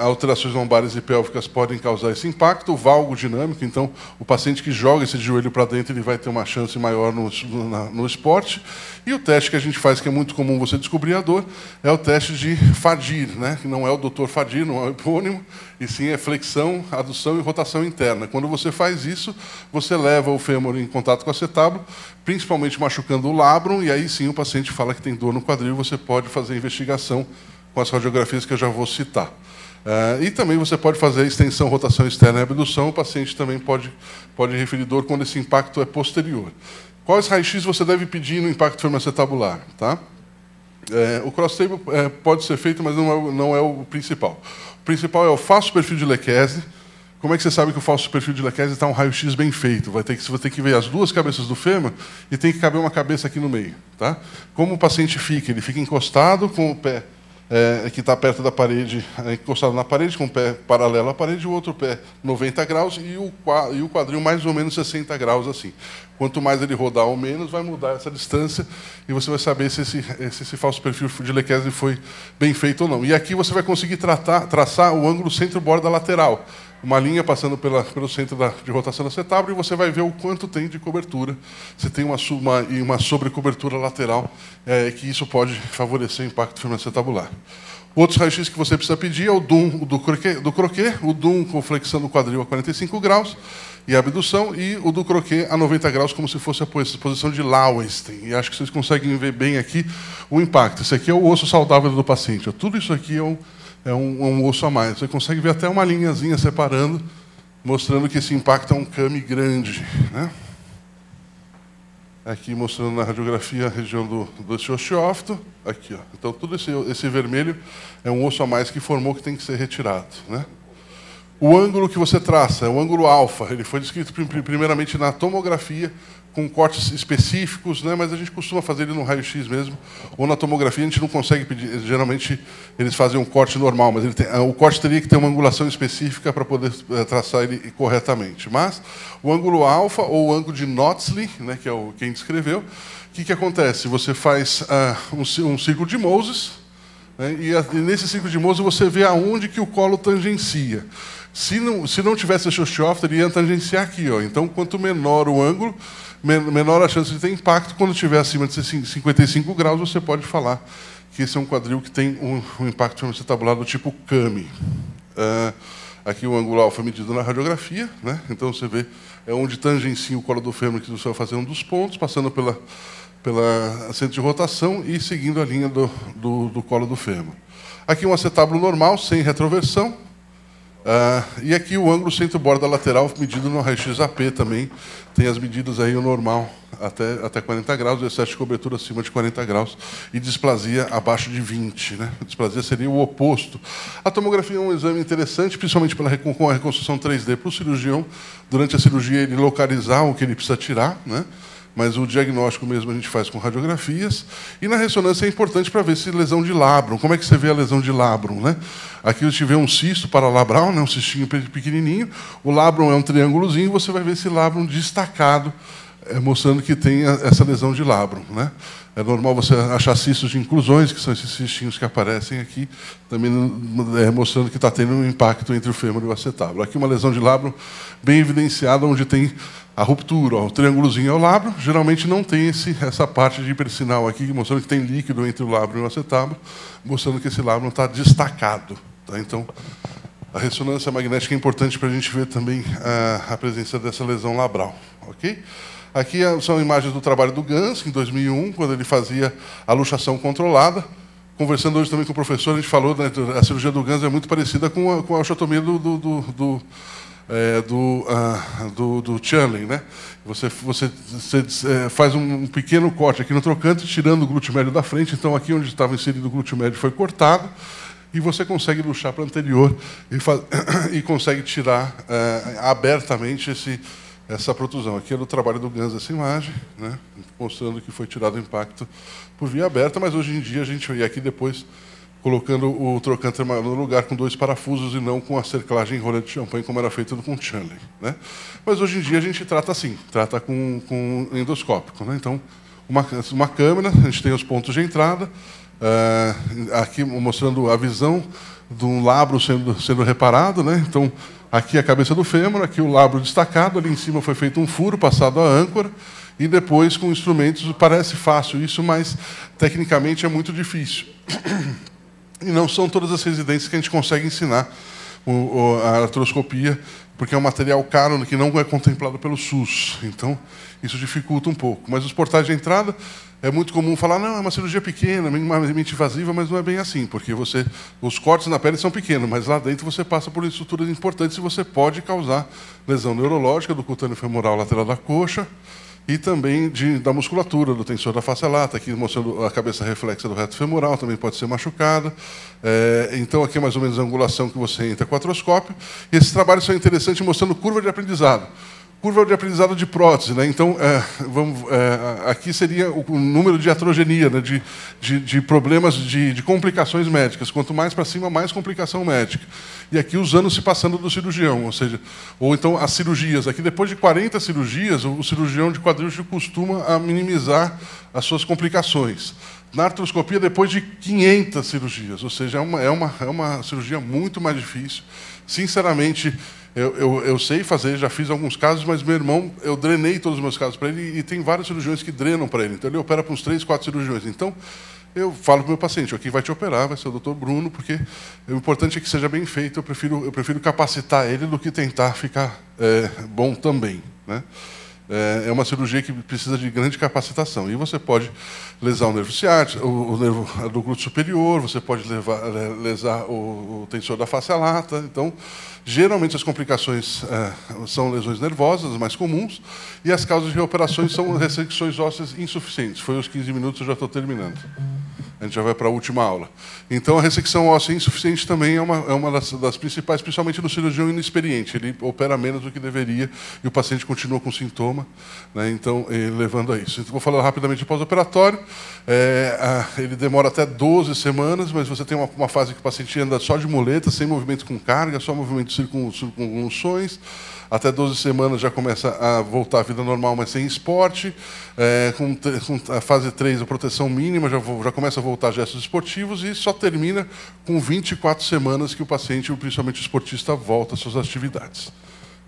Speaker 2: Alterações lombares e pélvicas podem causar esse impacto. O valgo dinâmico, então, o paciente que joga esse joelho para dentro, ele vai ter uma chance maior no esporte. E o teste que a gente faz, que é muito comum você descobrir a dor, é o teste de Fadir, né? Que não é o Dr. Fadir, não é o epônimo, e sim é flexão, adução e rotação interna. Quando você faz isso, você leva o fêmur em contato com o acetábulo, principalmente machucando o labrum, e aí sim o paciente fala que tem dor no quadril, você pode fazer a investigação com as radiografias que eu já vou citar. E também você pode fazer a extensão, rotação externa e abdução. O paciente também pode referir dor quando esse impacto é posterior. Quais raios-x você deve pedir no impacto femoroacetabular? Tá? O cross-table pode ser feito, mas não é o principal. O principal é o falso perfil de Lekese. Como é que você sabe que o falso perfil de Lekese está um raio-x bem feito? Você vai ter que ver as duas cabeças do fêmur e tem que caber uma cabeça aqui no meio. Tá? Como o paciente fica? Ele fica encostado com o pé que está perto da parede, encostado na parede, com o pé paralelo à parede, o outro pé 90 graus e o quadril mais ou menos 60 graus assim. Quanto mais ele rodar ou menos, vai mudar essa distância e você vai saber se esse falso perfil de Lekese foi bem feito ou não. E aqui você vai conseguir traçar o ângulo centro-borda lateral, uma linha passando pelo centro de rotação do acetábulo, e você vai ver o quanto tem de cobertura. Você tem uma sobrecobertura lateral, que isso pode favorecer o impacto femoroacetabular. Outros raios-x que você precisa pedir é o DUM do croquet, o DUM com flexão do quadril a 45 graus e a abdução, e o do croquet a 90 graus, como se fosse a posição de Lowenstein. E acho que vocês conseguem ver bem aqui o impacto. Esse aqui é o osso saudável do paciente. Tudo isso aqui é um osso a mais. Você consegue ver até uma linhazinha separando, mostrando que esse impacto é um CAMI grande, né? Aqui mostrando na radiografia a região desse osteófito. Aqui, ó. Então, todo esse vermelho é um osso a mais que formou, que tem que ser retirado, né? O ângulo que você traça é o ângulo alfa. Ele foi descrito primeiramente na tomografia, com cortes específicos, né? Mas a gente costuma fazer ele no raio-x mesmo, ou na tomografia a gente não consegue pedir. Geralmente eles fazem um corte normal, mas o corte teria que ter uma angulação específica para poder traçar ele corretamente. Mas o ângulo alfa, ou o ângulo de Notsley, né, que é quem descreveu, o que acontece? Você faz um círculo de Moses, né? E nesse ciclo de Moser você vê aonde que o colo tangencia. Se não tivesse esse osteófito, ele ia tangenciar aqui. Ó. Então, quanto menor o ângulo, menor a chance de ter impacto. Quando estiver acima de 55 graus, você pode falar que esse é um quadril que tem um impacto femoroacetabular do tipo CAMI. Aqui o ângulo alfa é medido na radiografia, né? Então você vê onde tangencia o colo do fêmur, que você vai fazer um dos pontos, passando pela centro de rotação e seguindo a linha do colo do fêmur. Aqui um acetábulo normal, sem retroversão. E aqui o ângulo centro-borda lateral medido no raio-x AP também. Tem as medidas aí, o normal até 40 graus, o excesso de cobertura acima de 40 graus e displasia abaixo de 20. Né? A displasia seria o oposto. A tomografia é um exame interessante, principalmente com a reconstrução 3D para o cirurgião, durante a cirurgia, ele localizar o que ele precisa tirar, né? Mas o diagnóstico mesmo a gente faz com radiografias. E na ressonância é importante para ver se lesão de labrum. Como é que você vê a lesão de labrum? Né? Aqui você vê um cisto paralabral, né? Um cistinho pequenininho. O labrum é um triângulozinho, você vai ver esse labrum destacado, mostrando que tem essa lesão de labrum. Né? É normal você achar cistos de inclusões, que são esses cistinhos que aparecem aqui, também mostrando que está tendo um impacto entre o fêmur e o acetábulo. Aqui uma lesão de labrum bem evidenciada, onde tem a ruptura. Ó, o triângulozinho é o labrum, geralmente não tem essa parte de hipersinal aqui, mostrando que tem líquido entre o labrum e o acetábulo, mostrando que esse labrum está destacado. Tá? Então, a ressonância magnética é importante para a gente ver também a presença dessa lesão labral. Okay? Aqui são imagens do trabalho do Gans, em 2001, quando ele fazia a luxação controlada. Conversando hoje também com o professor, a gente falou, né, a cirurgia do Gans é muito parecida com a osteotomia do Chanley, né? Você faz um pequeno corte aqui no trocante, tirando o glúteo médio da frente. Então, aqui onde estava inserido o glúteo médio foi cortado, e você consegue luxar para o anterior e consegue tirar abertamente essa protusão. Aqui é do trabalho do Gans, essa imagem, né? Mostrando que foi tirado o impacto por via aberta, mas hoje em dia a gente vê aqui depois colocando o trocante no lugar com 2 parafusos e não com a cerclagem em rolha de champanhe, como era feito com o Chanley. Né? Mas hoje em dia a gente trata assim, trata com endoscópico. Né? Então, uma câmera, a gente tem os pontos de entrada, aqui mostrando a visão de um labro sendo reparado. Né? Então, aqui a cabeça do fêmur, aqui o labro destacado, ali em cima foi feito um furo, passado a âncora, e depois com instrumentos, parece fácil isso, mas tecnicamente é muito difícil. E não são todas as residências que a gente consegue ensinar a artroscopia, porque é um material caro que não é contemplado pelo SUS. Então, isso dificulta um pouco. Mas os portais de entrada, é muito comum falar, não, é uma cirurgia pequena, minimamente invasiva, mas não é bem assim, porque os cortes na pele são pequenos, mas lá dentro você passa por estruturas importantes e você pode causar lesão neurológica do cutâneo femoral lateral da coxa, e também da musculatura, do tensor da face lata, aqui mostrando a cabeça reflexa do reto femoral, também pode ser machucada. Então, aqui é mais ou menos a angulação que você entra com o artroscópio. E esses trabalhos são interessantes, mostrando curva de aprendizado. Curva de aprendizado de prótese. Né? Então, aqui seria o número de atrogenia, né? de problemas, de complicações médicas. Quanto mais para cima, mais complicação médica. E aqui os anos se passando do cirurgião, ou então as cirurgias. Aqui, depois de 40 cirurgias, o cirurgião de quadril costuma minimizar as suas complicações. Na artroscopia, depois de 500 cirurgias, ou seja, é uma cirurgia muito mais difícil. Sinceramente, eu sei fazer, já fiz alguns casos, mas meu irmão, eu drenei todos os meus casos para ele, e tem vários cirurgiões que drenam para ele. Então, ele opera para uns 3, 4 cirurgiões. Então, eu falo para o meu paciente, quem vai te operar vai ser o Dr. Bruno, porque o importante é que seja bem feito, eu prefiro capacitar ele do que tentar ficar bom também. Né? É uma cirurgia que precisa de grande capacitação. E você pode lesar o nervo ciático, o nervo do glúteo superior, você pode lesar o tensor da face lata. Então, geralmente as complicações são lesões nervosas, as mais comuns, e as causas de reoperações são ressecções ósseas insuficientes. Foi os 15 minutos, eu já estou terminando. A gente já vai para a última aula. Então, a ressecção óssea insuficiente também é uma das principais, principalmente no cirurgião inexperiente. Ele opera menos do que deveria e o paciente continua com sintoma, né? Então, levando a isso. Então, vou falar rapidamente do pós-operatório. Ele demora até 12 semanas, mas você tem uma fase que o paciente anda só de muleta, sem movimento com carga, só movimento de circunvoluções. Até 12 semanas já começa a voltar à vida normal, mas sem esporte. Com a fase 3, a proteção mínima, já começa a voltar a gestos esportivos e só termina com 24 semanas que o paciente, principalmente o esportista, volta às suas atividades.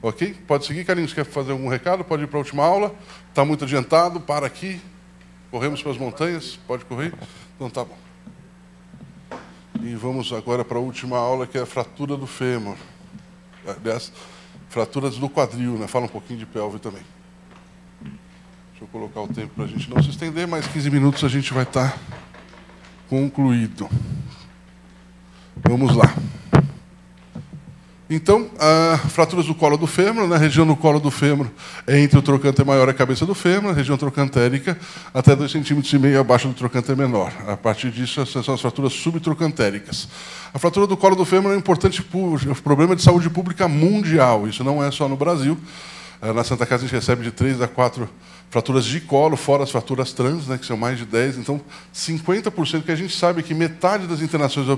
Speaker 2: Ok? Pode seguir, Carlinhos, quer fazer algum recado? Pode ir para a última aula. Está muito adiantado, para aqui. Corremos para as montanhas, pode correr? Então tá bom. E vamos agora para a última aula, que é a fratura do fêmur. Aliás, fraturas do quadril, né? Fala um pouquinho de pelve também. Deixa eu colocar o tempo para a gente não se estender, mais 15 minutos a gente vai estar concluído. Vamos lá. Então, fraturas do colo do fêmur, na região do colo do fêmur, entre o trocânter maior e a cabeça do fêmur, a região trocantérica, até 2,5 cm abaixo do trocânter menor. A partir disso, essas são as fraturas subtrocantéricas. A fratura do colo do fêmur é um importante problema de saúde pública mundial. Isso não é só no Brasil. Na Santa Casa a gente recebe de 3 a 4 fraturas de colo, fora as fraturas trans, né, que são mais de 10. Então, 50%, que a gente sabe que metade das internações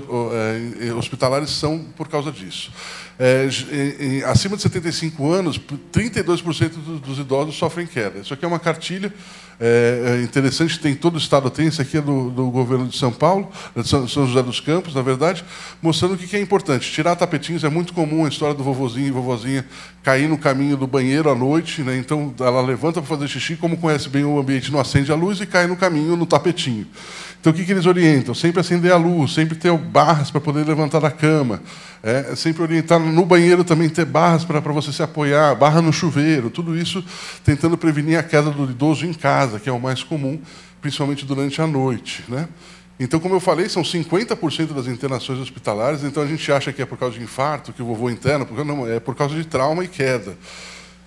Speaker 2: hospitalares são por causa disso. Acima de 75 anos, 32% dos idosos sofrem queda. Isso aqui é uma cartilha interessante, tem todo o estado, tem, esse aqui é do governo de São Paulo, de São José dos Campos, na verdade, mostrando o que é importante. Tirar tapetinhos é muito comum, a história do vovozinho e vovozinha cair no caminho do banheiro à noite, né? Então ela levanta para fazer xixi, como conhece bem o ambiente, não acende a luz e cai no caminho, no tapetinho. Então, o que eles orientam? Sempre acender a luz, sempre ter barras para poder levantar da cama. Sempre orientar no banheiro também ter barras para você se apoiar, barra no chuveiro, tudo isso tentando prevenir a queda do idoso em casa, que é o mais comum, principalmente durante a noite, né? Então, como eu falei, são 50% das internações hospitalares, então a gente acha que é por causa de infarto, que o vovô interna, porque não, é por causa de trauma e queda.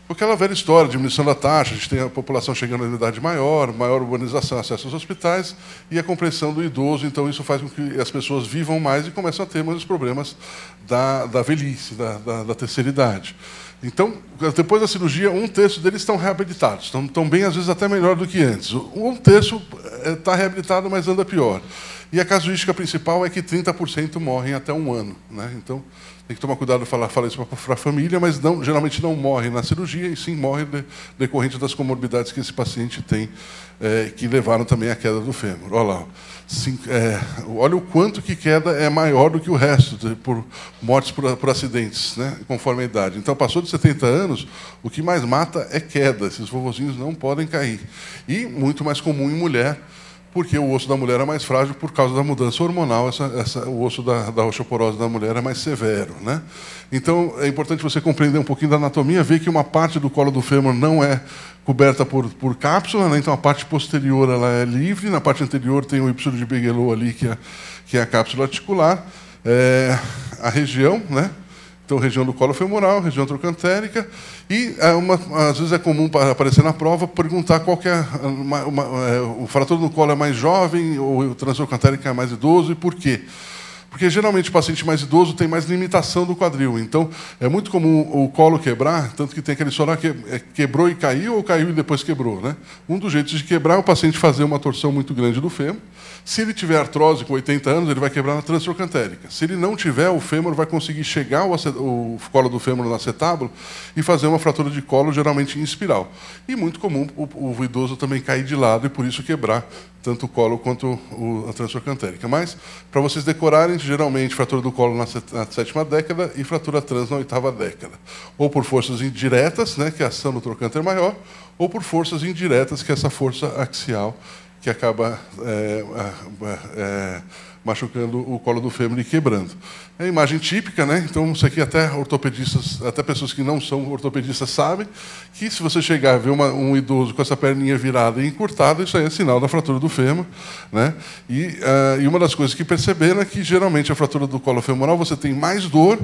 Speaker 2: Aquela velha história, diminuição da taxa, a gente tem a população chegando à idade maior, maior urbanização, acesso aos hospitais e a compreensão do idoso, então isso faz com que as pessoas vivam mais e começam a ter mais os problemas da velhice, da terceira idade. Então, depois da cirurgia, 1/3 deles estão reabilitados, estão bem, às vezes, até melhor do que antes. 1/3 está reabilitado, mas anda pior. E a casuística principal é que 30% morrem até 1 ano, né? Então, tem que tomar cuidado de falar isso para a família, mas geralmente não morre na cirurgia, e sim morre decorrente das comorbidades que esse paciente tem, que levaram também à queda do fêmur. Olha lá. Olha o quanto que queda é maior do que o resto, por mortes por acidentes, né, conforme a idade. Então, passou de 70 anos, o que mais mata é queda. Esses vovozinhos não podem cair. E muito mais comum em mulher, porque o osso da mulher é mais frágil por causa da mudança hormonal, o osso da osteoporose da mulher é mais severo, né? Então, é importante você compreender um pouquinho da anatomia, ver que uma parte do colo do fêmur não é coberta por cápsula, né? Então a parte posterior ela é livre, na parte anterior tem o Y de Bigelow ali, que é a cápsula articular, a região, né? Então, região do colo femoral, região trocantérica, e às vezes é comum aparecer na prova perguntar qual que é o fratura do colo é mais jovem ou o transtrocantérico é mais idoso e por quê? Porque geralmente o paciente mais idoso tem mais limitação do quadril. Então, é muito comum o colo quebrar, tanto que tem aquele solar que quebrou e caiu, ou caiu e depois quebrou, né? Um dos jeitos de quebrar é o paciente fazer uma torção muito grande do fêmur. Se ele tiver artrose com 80 anos, ele vai quebrar na transtrocantérica. Se ele não tiver, o fêmur vai conseguir chegar o colo do fêmur no acetábulo e fazer uma fratura de colo, geralmente em espiral. E muito comum o idoso também cair de lado e, por isso, quebrar tanto o colo quanto a transtrocantérica. Mas, para vocês decorarem, geralmente fratura do colo na 7ª década e fratura trans na 8ª década. Ou por forças indiretas, né, que é a ação do trocânter maior, ou por forças indiretas, que é essa força axial, que acaba machucando o colo do fêmur e quebrando. É a imagem típica, né? Então, isso aqui até ortopedistas, até pessoas que não são ortopedistas sabem que se você chegar a ver um idoso com essa perninha virada e encurtada, isso aí é sinal da fratura do fêmur, né? E uma das coisas que perceberam é que, geralmente, a fratura do colo femoral você tem mais dor,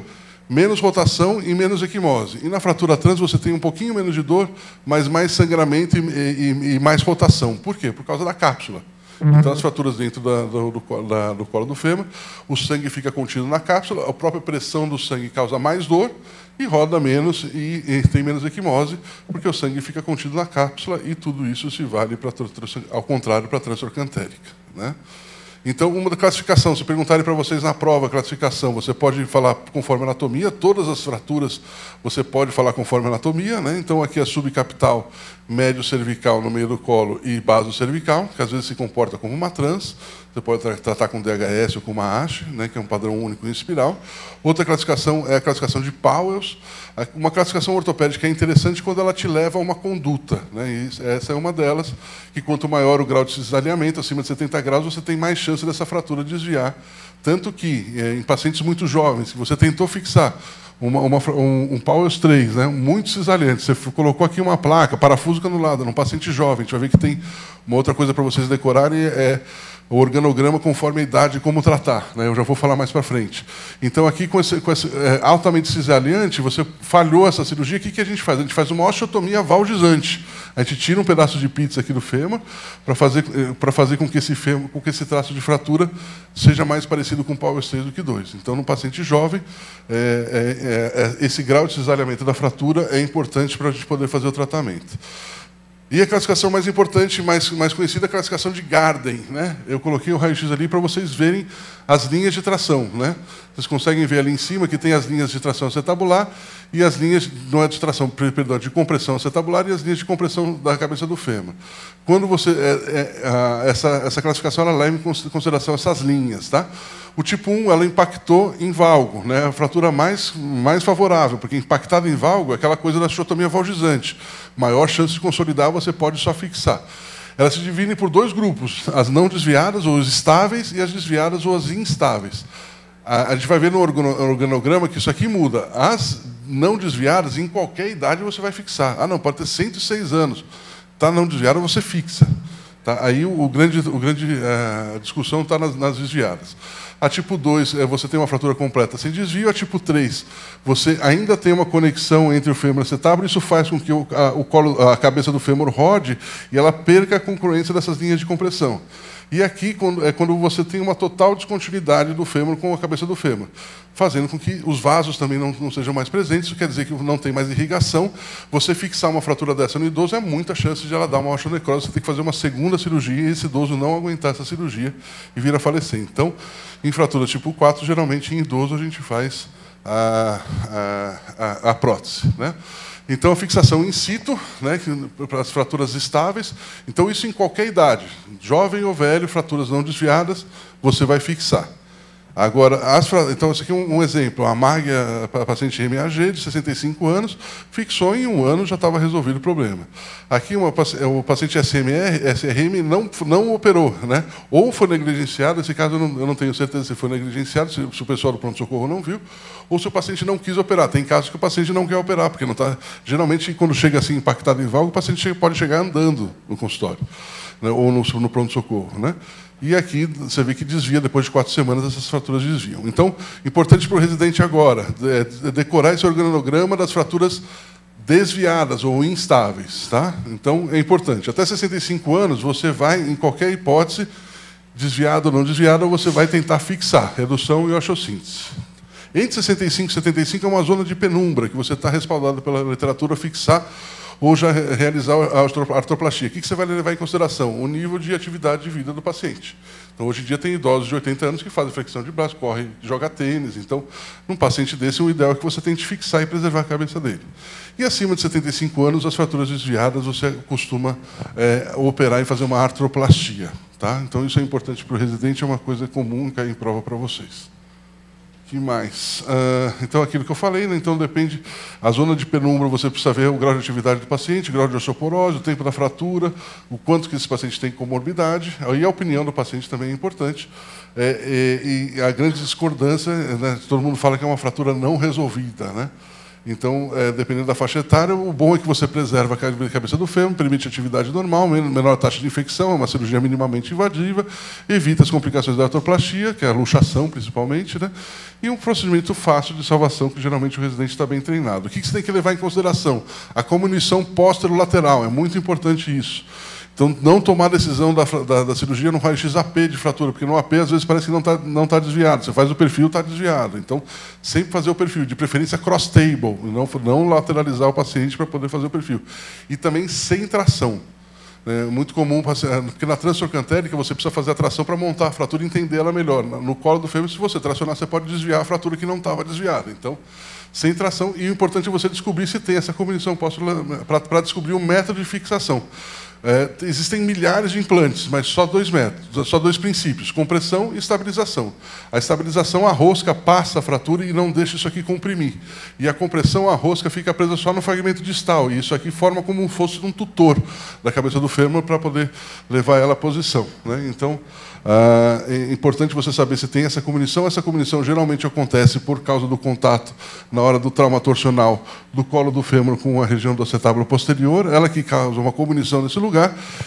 Speaker 2: menos rotação e menos equimose. E na fratura trans você tem um pouquinho menos de dor, mas mais sangramento e mais rotação. Por quê? Por causa da cápsula. Então, as fraturas dentro do colo do fêmur, o sangue fica contido na cápsula, a própria pressão do sangue causa mais dor e roda menos e tem menos equimose, porque o sangue fica contido na cápsula e tudo isso se vale, ao contrário, para a transtrocantérica, né? Então, uma da classificação, se perguntarem para vocês na prova a classificação, você pode falar conforme anatomia, todas as fraturas você pode falar conforme anatomia, né? Então, aqui é subcapital, médio cervical no meio do colo e baso cervical, que às vezes se comporta como uma trans, você pode tratar com DHS ou com uma ASH, né, que é um padrão único em espiral. Outra classificação é a classificação de Powell, uma classificação ortopédica é interessante quando ela te leva a uma conduta, né? E essa é uma delas, que quanto maior o grau de cisalhamento, acima de 70 graus, você tem mais chance dessa fratura desviar. Tanto que, em pacientes muito jovens, se você tentou fixar um Powell 3, né, muito cisalhante, você colocou aqui uma placa, parafuso canulado, num paciente jovem, a gente vai ver que tem uma outra coisa para vocês decorarem, é o organograma conforme a idade e como tratar, né? Eu já vou falar mais para frente. Então, aqui, com esse altamente cisalhante, você falhou essa cirurgia, o que a gente faz? A gente faz uma osteotomia valgizante. A gente tira um pedaço de pizza aqui do fêmur para fazer com que esse traço de fratura seja mais parecido com o Powell 3 do que 2. Então, no paciente jovem, esse grau de cisalhamento da fratura é importante para a gente poder fazer o tratamento. E a classificação mais importante, mais conhecida, é a classificação de Garden, né? Eu coloquei o raio-x ali para vocês verem as linhas de tração, né? Vocês conseguem ver ali em cima que tem as linhas de tração acetabular e as linhas, não é de tração, perdão, de compressão acetabular e as linhas de compressão da cabeça do fêmur. Quando você essa classificação ela leva em consideração essas linhas, tá? O tipo 1 ela impactou em valgo, né? A fratura mais favorável, porque impactada em valgo é aquela coisa da osteotomia valgizante. Maior chance de consolidar, você pode só fixar. Elas se dividem por dois grupos, as não desviadas, ou os estáveis, e as desviadas, ou as instáveis. A gente vai ver no organograma que isso aqui muda. As não desviadas, em qualquer idade, você vai fixar. Ah, não, pode ter 106 anos. Está não desviada, você fixa. Tá? Aí a discussão está nas desviadas. A tipo 2, você tem uma fratura completa sem desvio. A tipo 3, você ainda tem uma conexão entre o fêmur e o acetábulo. Isso faz com que a cabeça do fêmur rode e ela perca a congruência dessas linhas de compressão. E aqui quando você tem uma total descontinuidade do fêmur com a cabeça do fêmur, fazendo com que os vasos também não sejam mais presentes. Isso quer dizer que não tem mais irrigação. Você fixar uma fratura dessa no idoso é muita chance de ela dar uma osteonecrose. Você tem que fazer uma segunda cirurgia e esse idoso não aguentar essa cirurgia e vir a falecer. Então, em fratura tipo 4, geralmente em idoso a gente faz a prótese, né? Então, a fixação in situ, né, para as fraturas estáveis. Então, isso em qualquer idade, jovem ou velho, fraturas não desviadas, você vai fixar. Agora, então, esse aqui é um exemplo. A Mágia, a paciente MAG, de 65 anos, fixou em 1 ano, já estava resolvido o problema. Aqui, o paciente SRM não operou, né? Ou foi negligenciado, nesse caso eu não tenho certeza se foi negligenciado, se o pessoal do pronto-socorro não viu, ou se o paciente não quis operar. Tem casos que o paciente não quer operar, porque não está. Geralmente, quando chega assim impactado em valgo, o paciente pode chegar andando no consultório, né? Ou no pronto-socorro, né? E aqui você vê que desvia, depois de 4 semanas, essas fraturas desviam. Então, importante para o residente agora, é decorar esse organograma das fraturas desviadas ou instáveis. Tá? Então, é importante. Até 65 anos, você vai, em qualquer hipótese, desviado ou não desviado, você vai tentar fixar, redução e osteossíntese. Entre 65 e 75 é uma zona de penumbra, que você está respaldado pela literatura a fixar ou já realizar a artroplastia. O que você vai levar em consideração? O nível de atividade de vida do paciente. Então, hoje em dia, tem idosos de 80 anos que fazem flexão de braço, correm, jogam tênis. Então, num paciente desse, o ideal é que você tente fixar e preservar a cabeça dele. E acima de 75 anos, as fraturas desviadas, você costuma operar e fazer uma artroplastia. Tá? Então, isso é importante para o residente, é uma coisa comum e cai em prova para vocês. O que mais? Então, aquilo que eu falei, né? Então, depende. A zona de penumbra, você precisa ver o grau de atividade do paciente, o grau de osteoporose, o tempo da fratura, o quanto que esse paciente tem comorbidade. Aí a opinião do paciente também é importante. E a grande discordância, né? Todo mundo fala que é uma fratura não resolvida, né? Então, dependendo da faixa etária, o bom é que você preserva a cabeça do fêmur, permite atividade normal, menor taxa de infecção, é uma cirurgia minimamente invasiva, evita as complicações da artroplastia, que é a luxação, principalmente, né? E um procedimento fácil de salvação, que geralmente o residente está bem treinado. O que você tem que levar em consideração? A comunição póstero-lateral, é muito importante isso. Então, não tomar a decisão da cirurgia no raio-x AP de fratura, porque no AP, às vezes, parece que não está desviado. Você faz o perfil, está desviado. Então, sempre fazer o perfil, de preferência cross-table, não lateralizar o paciente para poder fazer o perfil. E também sem tração. É muito comum, porque na transtrocantérica você precisa fazer a tração para montar a fratura e entender ela melhor. No colo do fêmur, se você tracionar, você pode desviar a fratura que não estava desviada. Então, sem tração, e o importante é você descobrir se tem essa combinação para descobrir o método de fixação. Existem milhares de implantes, mas só 2 métodos, só 2 princípios: compressão e estabilização. A estabilização, a rosca passa a fratura e não deixa isso aqui comprimir. E a compressão, a rosca fica presa só no fragmento distal. E isso aqui forma como se fosse um tutor da cabeça do fêmur para poder levar ela à posição, né? Então, é importante você saber se tem essa comunição. Essa comunição geralmente acontece por causa do contato na hora do trauma torsional do colo do fêmur com a região do acetábulo posterior, ela que causa uma comunição nesse lugar.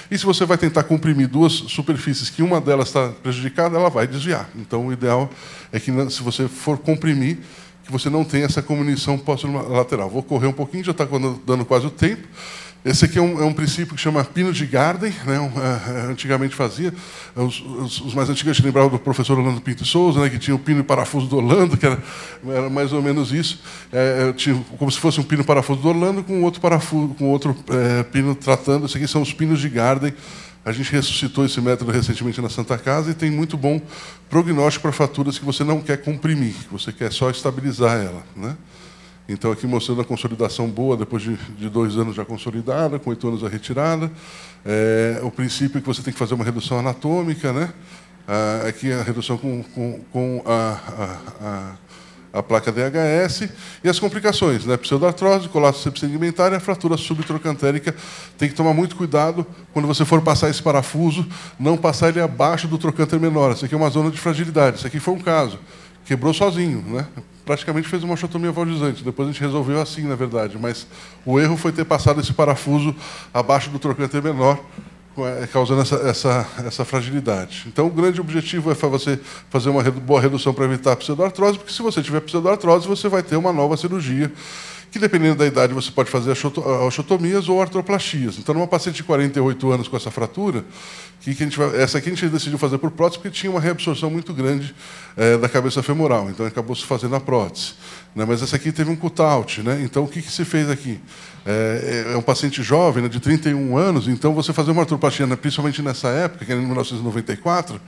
Speaker 2: E se você vai tentar comprimir 2 superfícies que uma delas está prejudicada, ela vai desviar. Então, o ideal é que, se você for comprimir, que você não tenha essa comunição posterolateral. Vou correr um pouquinho, já está dando quase o tempo. Esse aqui é um princípio que chama pino de Garden, né? Antigamente fazia. Os mais antigos se lembravam do professor Orlando Pinto Souza, né? Que tinha o pino e parafuso do Orlando, que era mais ou menos isso. Tinha, como se fosse um pino e parafuso do Orlando com outro parafuso, com outro pino tratando. Esses aqui são os pinos de Garden. A gente ressuscitou esse método recentemente na Santa Casa e tem muito bom prognóstico para fraturas que você não quer comprimir, que você quer só estabilizar ela, né? Então, aqui mostrando a consolidação boa, depois de 2 anos já consolidada, com 8 anos a retirada. O princípio é que você tem que fazer uma redução anatômica, né? Aqui a redução com a placa DHS. E as complicações, né? Pseudoartrose, colapso sepsegmentário, a fratura subtrocantérica. Tem que tomar muito cuidado quando você for passar esse parafuso, não passar ele abaixo do trocânter menor. Isso aqui é uma zona de fragilidade. Isso aqui foi um caso. Quebrou sozinho, né? Praticamente fez uma osteotomia valgizante. Depois a gente resolveu assim, na verdade. Mas o erro foi ter passado esse parafuso abaixo do trocânter menor, causando essa fragilidade. Então, o grande objetivo é você fazer uma boa redução para evitar a pseudoartrose, porque se você tiver pseudoartrose, você vai ter uma nova cirurgia, que, dependendo da idade, você pode fazer osteotomias ou artroplastias. Então, numa paciente de 48 anos com essa fratura, essa aqui a gente decidiu fazer por prótese porque tinha uma reabsorção muito grande da cabeça femoral, então acabou se fazendo a prótese, né? Mas essa aqui teve um cut-out, né? Então, o que se fez aqui? É um paciente jovem, né, de 31 anos, então você fazer uma artroplastia, né, principalmente nessa época, que era em 1994,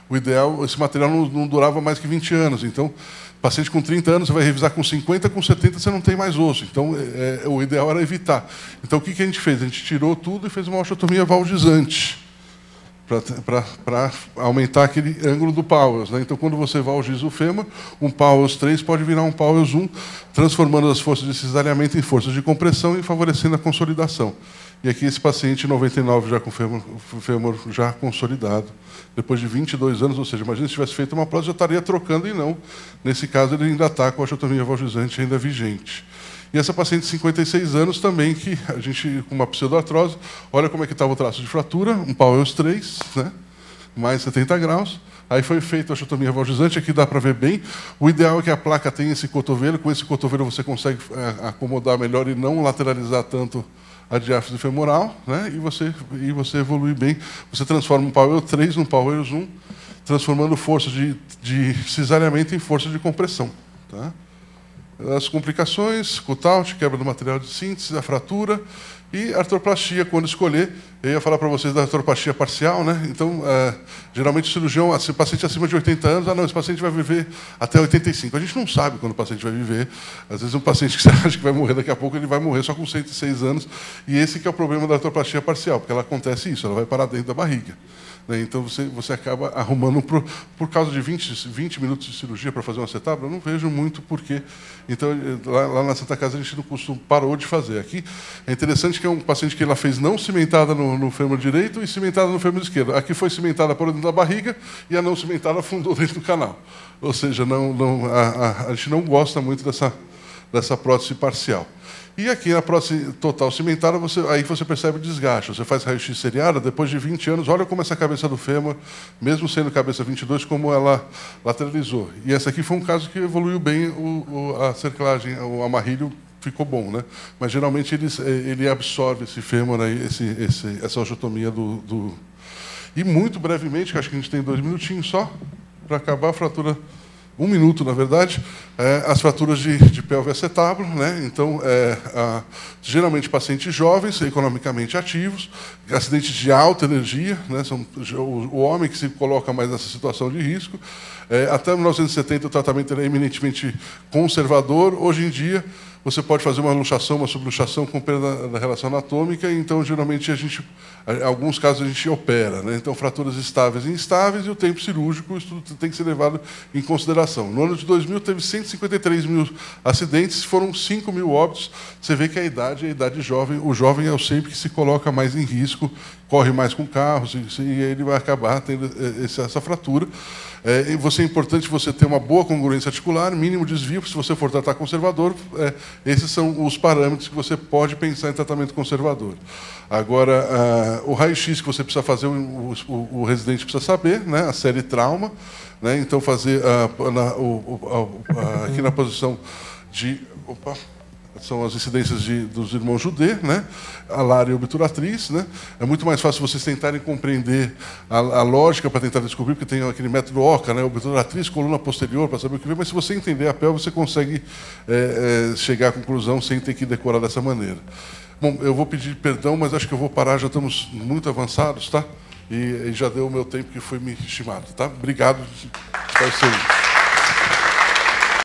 Speaker 2: o ideal, esse material não durava mais que 20 anos, então, paciente com 30 anos, você vai revisar com 50, com 70 você não tem mais osso. Então, o ideal era evitar. Então, o que a gente fez? A gente tirou tudo e fez uma osteotomia valgizante, para aumentar aquele ângulo do Powers, né? Então, quando você valgiza o fêmur, um Powers 3 pode virar um Powers 1, transformando as forças de cisalhamento em forças de compressão e favorecendo a consolidação. E aqui esse paciente, 99, já com o fêmur já consolidado, depois de 22 anos, ou seja, imagina se tivesse feito uma prótese, já estaria trocando, e não. Nesse caso, ele ainda está com a osteotomia valgizante ainda vigente. E essa paciente de 56 anos também, que a gente, com uma pseudoartrose, olha como é que estava o traço de fratura, um Powers 3, né? Mais 70 graus. Aí foi feita a osteotomia valgizante, aqui dá para ver bem. O ideal é que a placa tenha esse cotovelo, com esse cotovelo você consegue acomodar melhor e não lateralizar tanto a diáfise femoral, né? E você evolui bem. Você transforma um Powers 3 num Powers 1, transformando forças de cisalhamento em forças de compressão, tá? As complicações, cut-out, quebra do material de síntese, a fratura e artroplastia, quando escolher. Eu ia falar para vocês da artroplastia parcial, né? Então, geralmente o cirurgião, se o paciente acima de 80 anos, não, esse paciente vai viver até 85. A gente não sabe quando o paciente vai viver. Às vezes um paciente que você acha que vai morrer daqui a pouco, ele vai morrer só com 106 anos. E esse que é o problema da artroplastia parcial, porque ela acontece isso, ela vai parar dentro da barriga. Então, você acaba arrumando, por causa de 20 minutos de cirurgia para fazer uma acetábulo, eu não vejo muito porquê. Então, lá na Santa Casa, a gente parou de fazer. Aqui, é interessante que é um paciente que ela fez não cimentada no fêmur direito e cimentada no fêmur esquerdo. Aqui foi cimentada por dentro da barriga e a não cimentada afundou dentro do canal. Ou seja, a gente não gosta muito dessa prótese parcial. E aqui na prótese total cimentada, aí você percebe o desgaste. Você faz raio-x seriada, depois de 20 anos, olha como essa cabeça do fêmur, mesmo sendo cabeça 22, como ela lateralizou. E essa aqui foi um caso que evoluiu bem a cerclagem, o amarrilho ficou bom, né? Mas geralmente ele absorve esse fêmur, aí, essa osteotomia do... E muito brevemente, que acho que a gente tem 2 minutinhos só, para acabar a fratura... 1 minuto, na verdade, as fraturas de pelve acetábulo, né? Então, geralmente pacientes jovens, economicamente ativos, acidentes de alta energia, né? São o homem que se coloca mais nessa situação de risco. Até 1970 o tratamento era eminentemente conservador. Hoje em dia, você pode fazer uma luxação, uma subluxação com perda da relação anatômica, então, geralmente, em alguns casos, a gente opera, né? Então, fraturas estáveis e instáveis, e o tempo cirúrgico, isso tudo tem que ser levado em consideração. No ano de 2000, teve 153 mil acidentes, foram 5 mil óbitos. Você vê que a idade jovem, o jovem é o sempre que se coloca mais em risco, corre mais com carros, e ele vai acabar tendo essa fratura. É importante você ter uma boa congruência articular, mínimo desvio, se você for tratar conservador, esses são os parâmetros que você pode pensar em tratamento conservador. Agora, o raio-x que você precisa fazer, o residente precisa saber, né, a série trauma, né, então fazer aqui na posição de... São as incidências dos irmãos Judê, né? A Lara obturatriz, né? É muito mais fácil vocês tentarem compreender a lógica para tentar descobrir, porque tem aquele método OCA, né? Obturatriz, coluna posterior, para saber o que vem, mas se você entender a pelve, você consegue chegar à conclusão sem ter que decorar dessa maneira. Bom, eu vou pedir perdão, mas acho que eu vou parar, já estamos muito avançados, tá? E já deu o meu tempo que foi me estimado, tá? Obrigado. Vai ser.